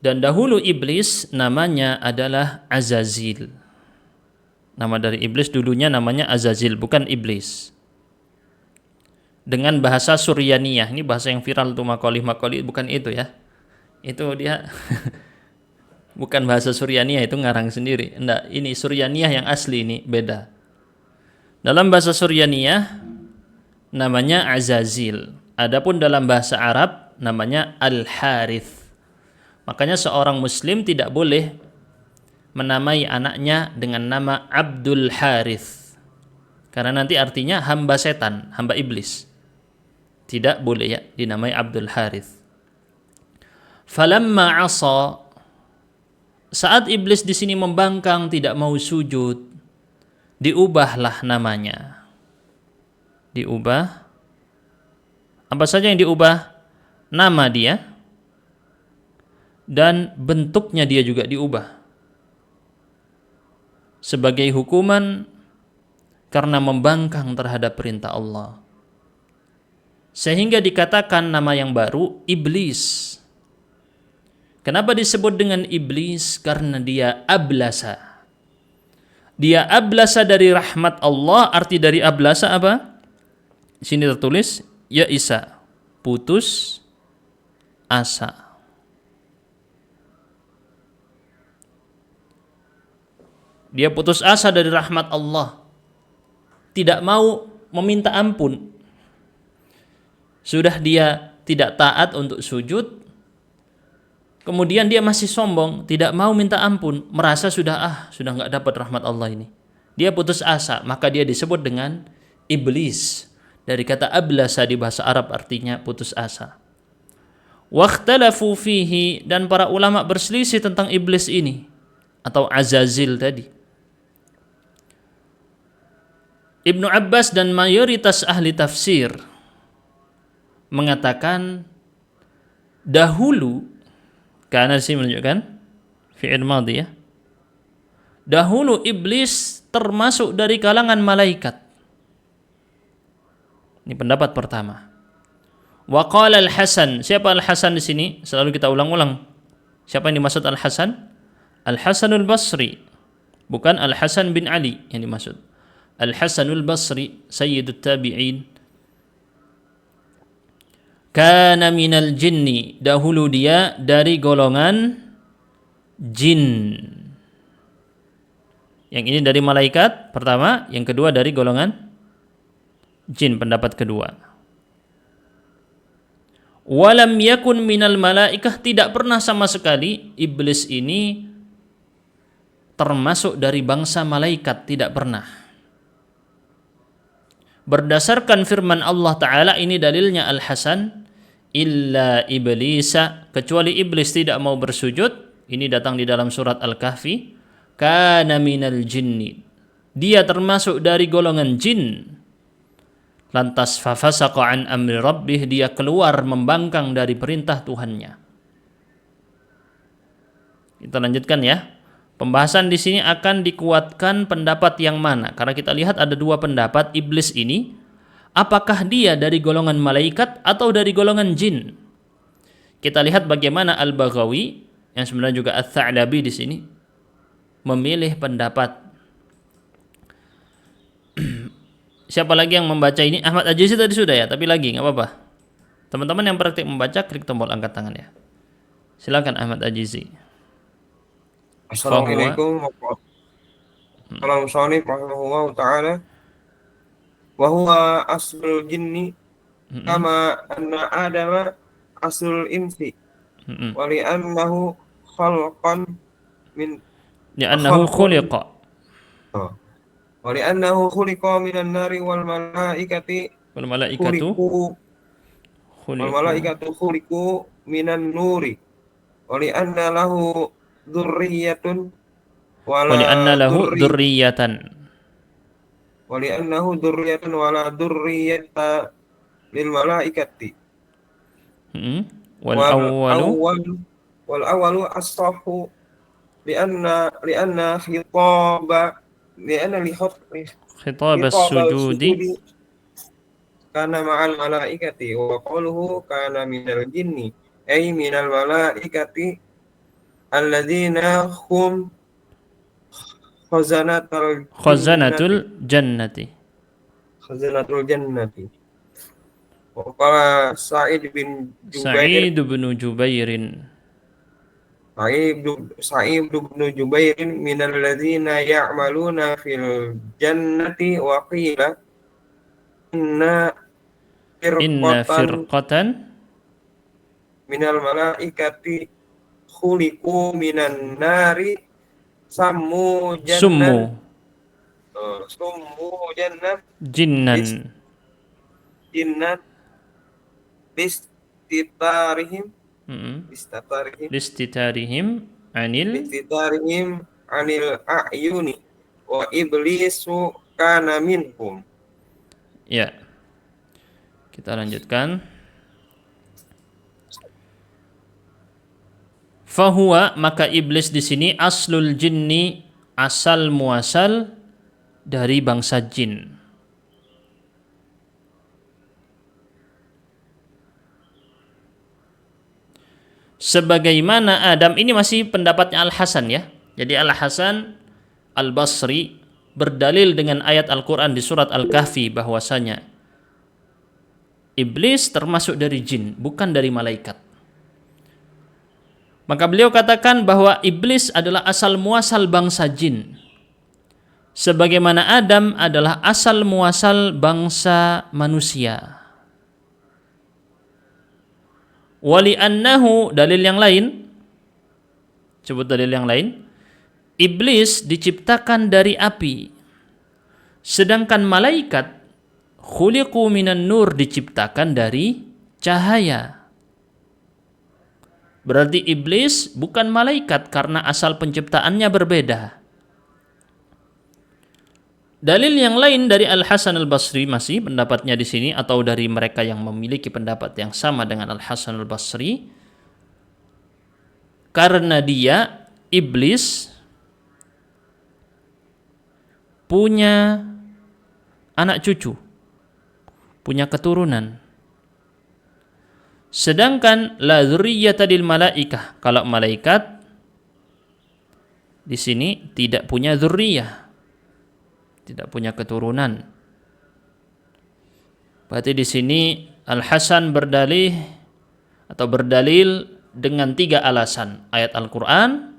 [SPEAKER 1] Dan dahulu iblis namanya adalah Azazil. Nama dari iblis dulunya namanya Azazil, bukan iblis. Dengan bahasa Suryaniyah, ini bahasa yang viral tuh makolih-makolih, bukan itu ya. Itu dia bukan bahasa Suryaniyah, itu ngarang sendiri. Enggak, ini Suryaniyah yang asli, ini beda. Dalam bahasa Suryaniyah namanya Azazil. Adapun dalam bahasa Arab namanya Al-Harith. Makanya seorang muslim tidak boleh menamai anaknya dengan nama Abdul Harith. Karena nanti artinya hamba setan, hamba iblis. Tidak boleh ya dinamai Abdul Harith. Falamma asa, saat iblis di sini membangkang tidak mau sujud, diubahlah namanya. Diubah. Apa saja yang diubah? Nama dia dan bentuknya dia juga diubah. Sebagai hukuman karena membangkang terhadap perintah Allah. Sehingga dikatakan nama yang baru iblis. Kenapa disebut dengan iblis? Karena dia ablasa. Dia ablasa dari rahmat Allah. Arti dari ablasa apa? Di sini tertulis ya Isa, putus asa. Dia putus asa dari rahmat Allah. Tidak mau meminta ampun. Sudah dia tidak taat untuk sujud. Kemudian dia masih sombong, tidak mau minta ampun, merasa sudah nggak dapat rahmat Allah ini. Dia putus asa, maka dia disebut dengan iblis. Dari kata ablasa di bahasa Arab artinya putus asa. Wakhtalafu fihi, dan para ulama berselisih tentang iblis ini atau Azazil tadi. Ibnu Abbas dan mayoritas ahli tafsir mengatakan dahulu, karena sini menunjukkan fi'il madhi ya. Dahulu iblis termasuk dari kalangan malaikat. Ini pendapat pertama. Wa qala Al-Hasan, siapa Al-Hasan di sini? Selalu kita ulang-ulang. Siapa yang dimaksud Al-Hasan? Al-Hasanul Basri, bukan Al-Hasan bin Ali yang dimaksud. Al-Hasanul Basri, sayyidut tabi'in. Kana minal jinni, dahulu dia dari golongan jin. Yang ini dari malaikat pertama, yang kedua dari golongan jin, pendapat kedua. Walam yakun minal malaikah, tidak pernah sama sekali iblis ini termasuk dari bangsa malaikat, tidak pernah. Berdasarkan firman Allah Ta'ala, ini dalilnya Al-Hasan, illa iblisa, kecuali iblis tidak mau bersujud. Ini datang di dalam surat Al-Kahfi. Kana minal jinni, dia termasuk dari golongan jin. Lantas fafasaqa an amri rabbih, dia keluar membangkang dari perintah Tuhannya. Kita lanjutkan ya. Pembahasan di sini akan dikuatkan pendapat yang mana? Karena kita lihat ada dua pendapat iblis ini, apakah dia dari golongan malaikat atau dari golongan jin? Kita lihat bagaimana Al-Baghawi yang sebenarnya juga Ats-Tsa'labi di sini memilih pendapat. Siapa lagi yang membaca ini? Ahmad Ajizi tadi sudah ya, tapi lagi nggak apa-apa. Teman-teman yang praktik membaca, klik tombol angkat tangan ya. Silakan Ahmad Ajizi.
[SPEAKER 4] Assalamualaikum warahmatullahi wabarakatuh. Rahimahullah ta'ala. Wa huwa aslul jinni kama anna adama aslul insi. Wa li'annahu khalqan min
[SPEAKER 1] Li'annahu khuliqa.
[SPEAKER 4] Wa li'annahu khuliqa minan nari wal malaikati
[SPEAKER 1] Wal malaikatu
[SPEAKER 4] khuliqu minan nuri. Wa li'anna lahu dzurriyyatun
[SPEAKER 1] wa li'anna lahu dzurriyyatan.
[SPEAKER 4] Wa li'annahu dzurriyyatun wa la dzurriyyata lil malaikati.
[SPEAKER 1] Wal
[SPEAKER 4] awwalu as-sahhu li'anna
[SPEAKER 1] khitab as-sujudi
[SPEAKER 4] kana ma'al malaikati wa qawluhu kana minal jinni ay minal malaikati alladzina hum khazanatul
[SPEAKER 1] jannati.
[SPEAKER 4] Wa qala Sa'id bin Jubairin minal ladzina ya'maluna fil jannati wa qila inna
[SPEAKER 1] firqatan
[SPEAKER 4] minal malaikati khuliqu minan nari summu jinnan
[SPEAKER 1] listitarihim
[SPEAKER 4] anil a'yuni wa iblisu kana minhum.
[SPEAKER 1] Ya. Kita lanjutkan. Fahuwa, maka iblis di sini aslul jinni, asal muasal dari bangsa jin. Sebagaimana Adam, ini masih pendapatnya Al-Hasan ya. Jadi Al-Hasan Al-Basri berdalil dengan ayat Al-Quran di surat Al-Kahfi bahwasanya iblis termasuk dari jin, bukan dari malaikat. Maka beliau katakan bahwa iblis adalah asal muasal bangsa jin, sebagaimana Adam adalah asal muasal bangsa manusia. Wali annahu, dalil yang lain, sebut dalil yang lain, iblis diciptakan dari api, sedangkan malaikat khuliqu minan nur, diciptakan dari cahaya. Berarti iblis bukan malaikat karena asal penciptaannya berbeda. Dalil yang lain dari Al-Hasan Al-Basri, masih pendapatnya di sini, atau dari mereka yang memiliki pendapat yang sama dengan Al-Hasan Al-Basri, karena dia iblis punya anak cucu, punya keturunan. Sedangkan la dzurriyyata lil malaikah, kalau malaikat di sini tidak punya dzurriyyah, tidak punya keturunan. Berarti di sini Al-Hasan berdalil dengan 3 alasan. Ayat Al-Quran,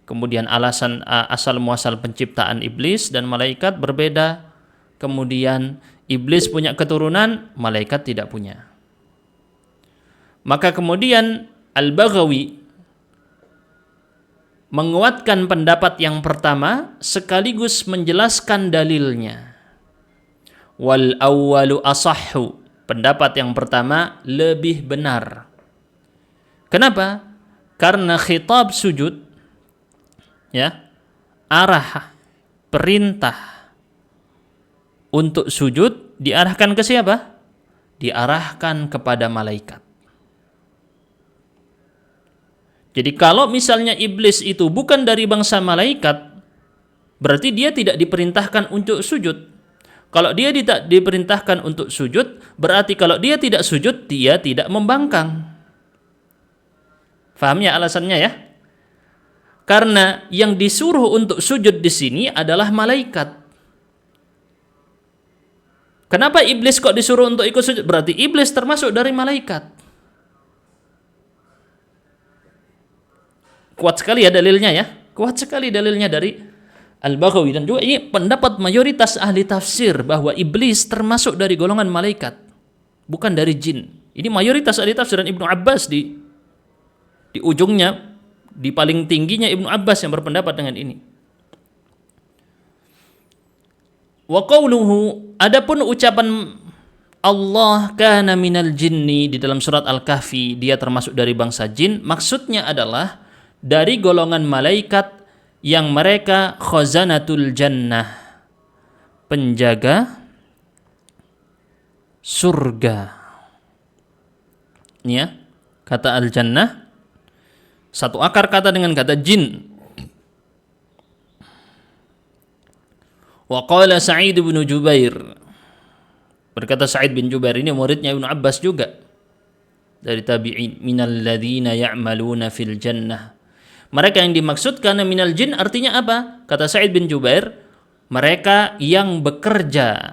[SPEAKER 1] kemudian alasan asal muasal penciptaan iblis dan malaikat berbeda, kemudian iblis punya keturunan, malaikat tidak punya. Maka kemudian Al-Baghawi menguatkan pendapat yang pertama sekaligus menjelaskan dalilnya. Wal awwalu asahhu, pendapat yang pertama lebih benar. Kenapa? Karena khitab sujud, ya, arah perintah untuk sujud diarahkan ke siapa? Diarahkan kepada malaikat. Jadi kalau misalnya iblis itu bukan dari bangsa malaikat, berarti dia tidak diperintahkan untuk sujud. Kalau dia tidak diperintahkan untuk sujud, berarti kalau dia tidak sujud, dia tidak membangkang. Faham ya alasannya ya? Karena yang disuruh untuk sujud di sini adalah malaikat. Kenapa iblis kok disuruh untuk ikut sujud? Berarti iblis termasuk dari malaikat. Kuat sekali ya dalilnya ya. Kuat sekali dalilnya dari Al-Baghawi, dan juga ini pendapat mayoritas ahli tafsir bahwa iblis termasuk dari golongan malaikat, bukan dari jin. Ini mayoritas ahli tafsir, dan Ibnu Abbas di ujungnya, di paling tingginya Ibnu Abbas yang berpendapat dengan ini. Wa qawluhu, adapun ucapan Allah kana minal jinni di dalam surat Al-Kahfi, dia termasuk dari bangsa jin, maksudnya adalah dari golongan malaikat yang mereka khazanatul jannah, penjaga surga. Ini ya, kata al-jannah satu akar kata dengan kata jin. Wa qala Sa'id bin Jubair, berkata Sa'id bin Jubair, ini muridnya Ibnu Abbas juga dari tabi'in, minal ladzina ya'maluna fil jannah. Mereka yang dimaksudkan minal jin artinya apa? Kata Sa'id bin Jubair, mereka yang bekerja,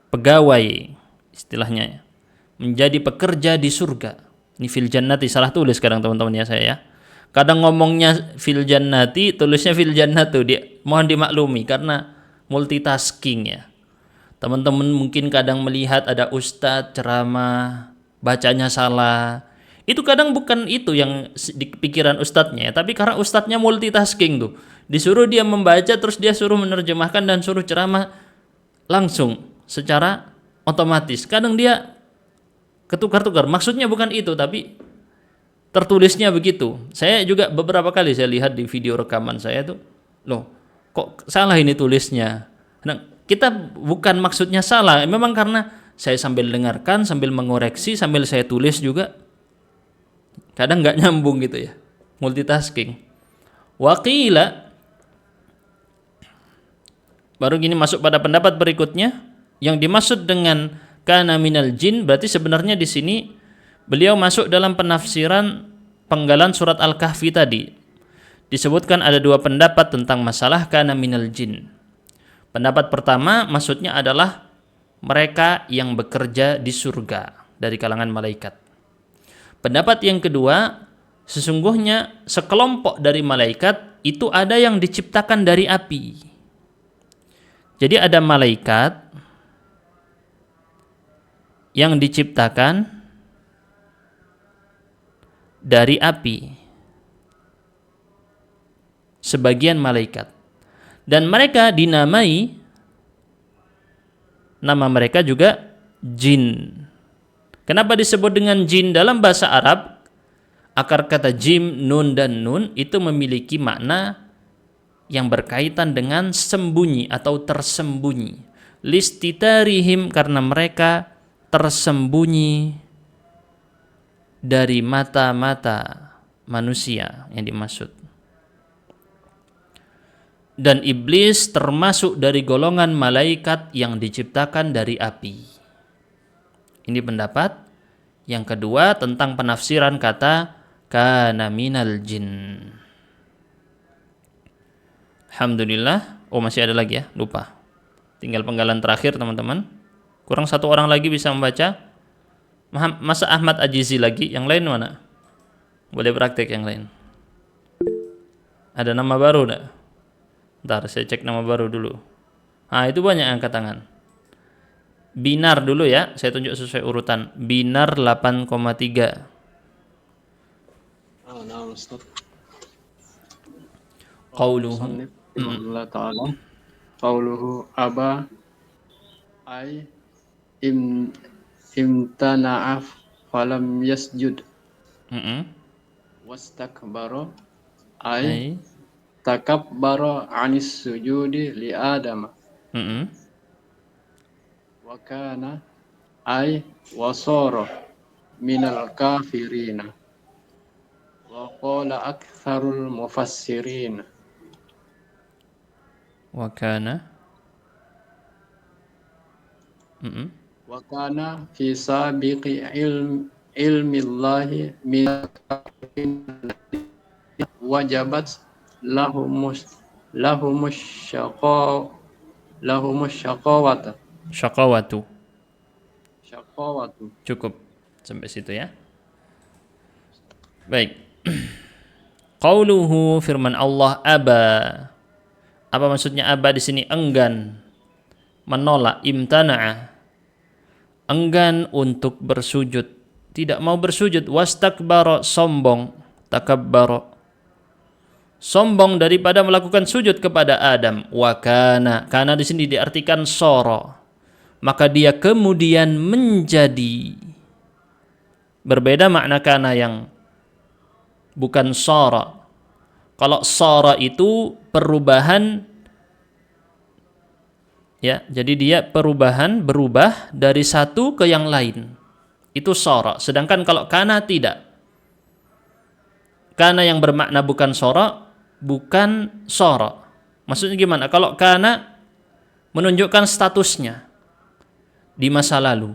[SPEAKER 1] pegawai istilahnya, menjadi pekerja di surga. Ini fil jannati, salah tulis sekarang teman-teman ya saya ya. Kadang ngomongnya fil jannati, tulisnya fil jannatu. Mohon dimaklumi karena multitasking ya. Teman-teman mungkin kadang melihat ada ustadz ceramah, bacanya salah. Itu kadang bukan itu yang di pikiran ustadznya, tapi karena ustadznya multitasking tuh. Disuruh dia membaca, terus dia suruh menerjemahkan dan suruh ceramah langsung secara otomatis. Kadang dia ketukar-tukar. Maksudnya bukan itu, tapi tertulisnya begitu. Saya juga beberapa kali saya lihat di video rekaman saya tuh, loh, kok salah ini tulisnya. Nah, kita bukan maksudnya salah, memang karena saya sambil dengarkan, sambil mengoreksi, sambil saya tulis juga. Kadang nggak nyambung gitu ya, multitasking. Waqila, baru gini masuk pada pendapat berikutnya, yang dimaksud dengan kana minal jin berarti sebenarnya di sini beliau masuk dalam penafsiran penggalan surat Al-Kahfi tadi. Disebutkan ada dua pendapat tentang masalah kana minal jin. Pendapat pertama maksudnya adalah mereka yang bekerja di surga dari kalangan malaikat. Pendapat yang kedua, sesungguhnya sekelompok dari malaikat itu ada yang diciptakan dari api. Jadi ada malaikat yang diciptakan dari api. Sebagian malaikat. Dan mereka dinamai, nama mereka juga jin. Kenapa disebut dengan jin? Dalam bahasa Arab, akar kata jim, nun, dan nun itu memiliki makna yang berkaitan dengan sembunyi atau tersembunyi. Listitarihim, karena mereka tersembunyi dari mata-mata manusia yang dimaksud. Dan iblis termasuk dari golongan malaikat yang diciptakan dari api. Ini pendapat yang kedua tentang penafsiran kata kana minal jin. Alhamdulillah. Oh, masih ada lagi ya, lupa. Tinggal penggalan terakhir teman-teman. Kurang satu orang lagi bisa membaca. Masa Ahmad Ajizi lagi, yang lain mana? Boleh praktek yang lain. Ada nama baru enggak? Ntar saya cek nama baru dulu. Nah, itu banyak yang angkat tangan. Binar dulu ya, saya tunjuk sesuai urutan. Binar 8,3.
[SPEAKER 7] Nah, Ustaz.
[SPEAKER 1] Qauluhu
[SPEAKER 7] Allah Ta'ala. Qauluhu aba ay imtana'af falam yasjud. Wastakbara ay takabbara anis sujudi li Adam. Wa kana ay wasara minal kafirina. Wa qala aktsarul mufassirin.
[SPEAKER 1] Wa kana.
[SPEAKER 7] Wa kana fi sabiqi ilmi Allahi min wajabat lahumus syaqa lahumus syaqawata
[SPEAKER 1] Syaqawatu.
[SPEAKER 7] syaqawatu.
[SPEAKER 1] Cukup sampai situ ya. Baik. Qauluhu, firman Allah, aba. Apa maksudnya aba di sini? Enggan, menolak, imtana'a. Enggan untuk bersujud, tidak mau bersujud. Wastakbara, sombong, takabbara, sombong daripada melakukan sujud kepada Adam. Wa kana di sini diartikan soro, maka dia kemudian menjadi. Berbeda makna kana yang bukan sara. Kalau sara itu perubahan, ya, jadi dia perubahan, berubah dari satu ke yang lain. Itu sara. Sedangkan kalau kana tidak. Kana yang bermakna bukan sara, bukan sara. Maksudnya gimana? Kalau kana menunjukkan statusnya di masa lalu.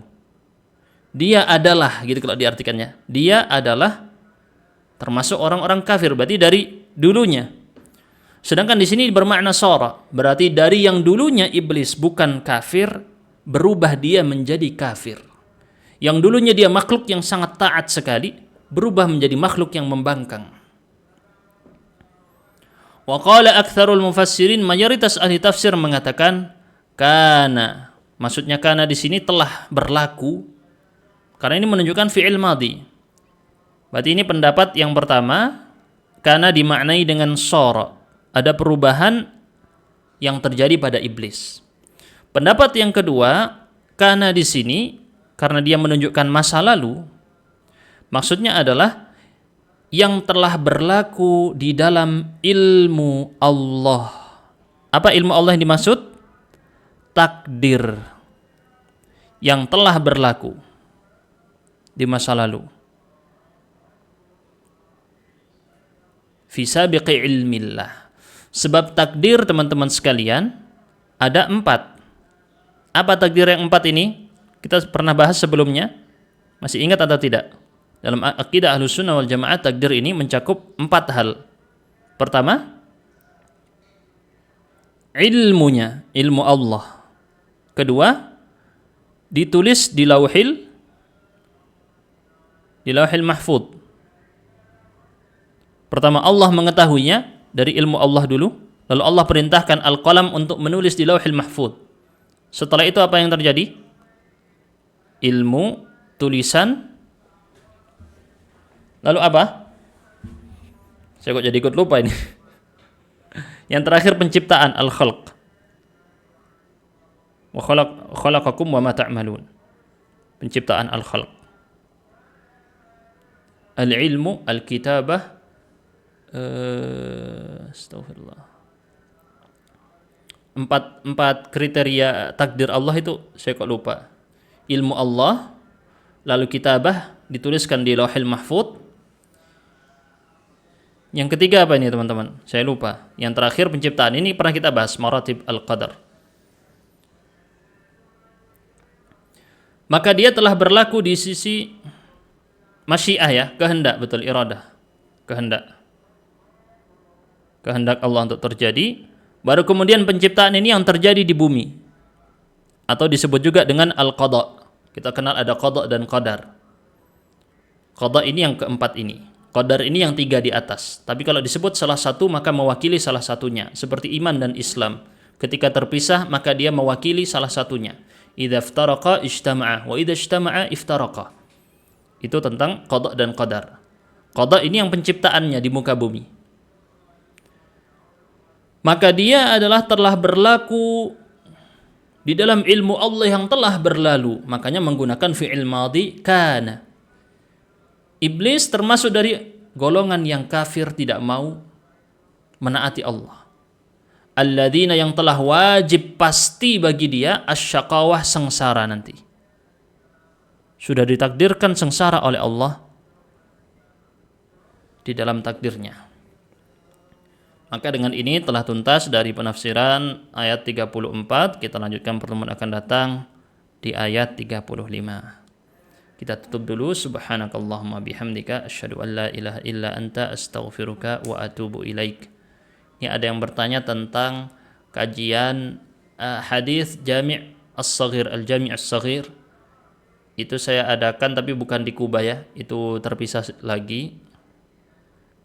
[SPEAKER 1] Dia adalah, gitu kalau diartikannya. Dia adalah termasuk orang-orang kafir, berarti dari dulunya. Sedangkan di sini bermakna sara, berarti dari yang dulunya iblis bukan kafir, berubah dia menjadi kafir. Yang dulunya dia makhluk yang sangat taat sekali, berubah menjadi makhluk yang membangkang. Wa qala aktsarul mufassirin, mayoritas ahli tafsir mengatakan kana. Maksudnya kana di sini telah berlaku, karena ini menunjukkan fi'il madhi. Berarti ini pendapat yang pertama, kana dimaknai dengan sara. Ada perubahan yang terjadi pada iblis. Pendapat yang kedua, kana di sini karena dia menunjukkan masa lalu, maksudnya adalah yang telah berlaku di dalam ilmu Allah. Apa ilmu Allah yang dimaksud? Takdir yang telah berlaku di masa lalu. Fi sabiqi ilmillah. Sebab takdir, teman-teman sekalian, ada 4. Apa takdir yang 4 ini? Kita pernah bahas sebelumnya. Masih ingat atau tidak? Dalam akidah Ahlussunnah wal Jamaah, takdir ini mencakup 4 hal. Pertama, ilmunya, ilmu Allah. Kedua, ditulis di lauhil mahfud. Pertama, Allah mengetahuinya dari ilmu Allah dulu, lalu Allah perintahkan al-qalam untuk menulis di lauhil mahfud. Setelah itu apa yang terjadi? Ilmu, tulisan, lalu apa? Saya kok jadi ikut lupa ini. Yang terakhir penciptaan, al-khalq. Wa khalaqakum wa ma ta'malun. Penciptaan al-khalq. Al-ilmu, al-kitabah, astagfirullah. Empat kriteria takdir Allah itu saya kok lupa. Ilmu Allah, lalu kitabah, dituliskan di lauhil mahfud. Yang ketiga apa ini teman-teman? Saya lupa. Yang terakhir penciptaan, ini pernah kita bahas, maratib al-qadar. Maka dia telah berlaku di sisi masyiah, ya, kehendak, betul, iradah, kehendak Allah untuk terjadi. Baru kemudian penciptaan ini yang terjadi di bumi, atau disebut juga dengan al-qada. Kita kenal ada qada dan qadar. Qada ini yang keempat ini, qadar ini yang 3 di atas. Tapi kalau disebut salah satu maka mewakili salah satunya. Seperti iman dan Islam, ketika terpisah maka dia mewakili salah satunya. Idza iftaraqa ijtama'a wa idza ijtama'a iftaraqa. Itu tentang qada dan qadar. Qada ini yang penciptaannya di muka bumi. Maka dia adalah telah berlaku di dalam ilmu Allah yang telah berlalu. Makanya menggunakan fi'il madhi kana. Iblis termasuk dari golongan yang kafir, tidak mau menaati Allah. Alladzina, yang telah wajib pasti bagi dia asyaqawah, sengsara nanti. Sudah ditakdirkan sengsara oleh Allah. di dalam takdirnya. Maka dengan ini telah tuntas dari penafsiran ayat 34. Kita lanjutkan pertemuan akan datang di ayat 35. Kita tutup dulu. Subhanakallahumma bihamdika asyhadu an la ilaha illa anta astaghfiruka wa atubu ilaik. Ini ada yang bertanya tentang kajian hadis Jami' As-Saghir, Al-Jami' As-Saghir. Itu saya adakan tapi bukan di Kuba ya. Itu terpisah lagi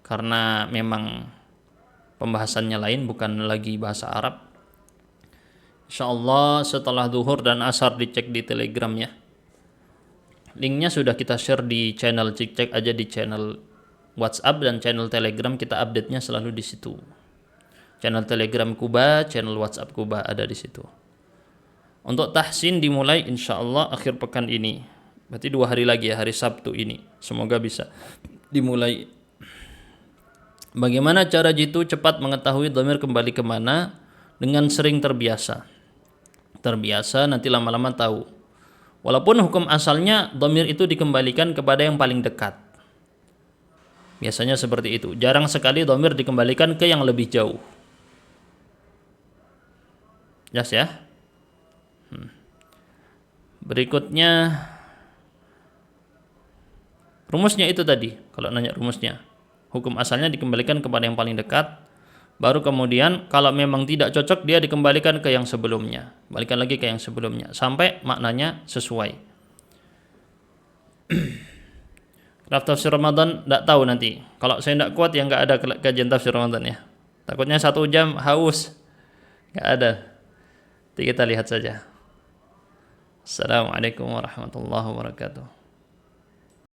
[SPEAKER 1] karena memang pembahasannya lain, bukan lagi bahasa Arab. Insyaallah setelah zuhur dan asar dicek di Telegram ya. Linknya sudah kita share di channel, cek aja di channel WhatsApp dan channel Telegram, kita update-nya selalu di situ. Channel Telegram Kuba, channel WhatsApp Kuba ada di situ. Untuk tahsin dimulai insyaallah akhir pekan ini. Berarti 2 hari lagi ya, hari Sabtu ini. Semoga bisa dimulai. Bagaimana cara jitu cepat mengetahui dhamir kembali kemana? Dengan sering terbiasa. Terbiasa nanti lama-lama tahu. Walaupun hukum asalnya dhamir itu dikembalikan kepada yang paling dekat. Biasanya seperti itu. Jarang sekali dhamir dikembalikan ke yang lebih jauh. Jelas ya? Berikutnya rumusnya itu tadi. Kalau nanya rumusnya, hukum asalnya dikembalikan kepada yang paling dekat. Baru kemudian kalau memang tidak cocok dia dikembalikan ke yang sebelumnya, balikan lagi ke yang sebelumnya sampai maknanya sesuai. Draft tafsir Ramadan tidak tahu nanti. Kalau saya tidak kuat ya nggak ada kajian tafsir Ramadan ya. Takutnya 1 jam haus, nggak ada. Nanti kita lihat saja. Assalamualaikum warahmatullahi wabarakatuh.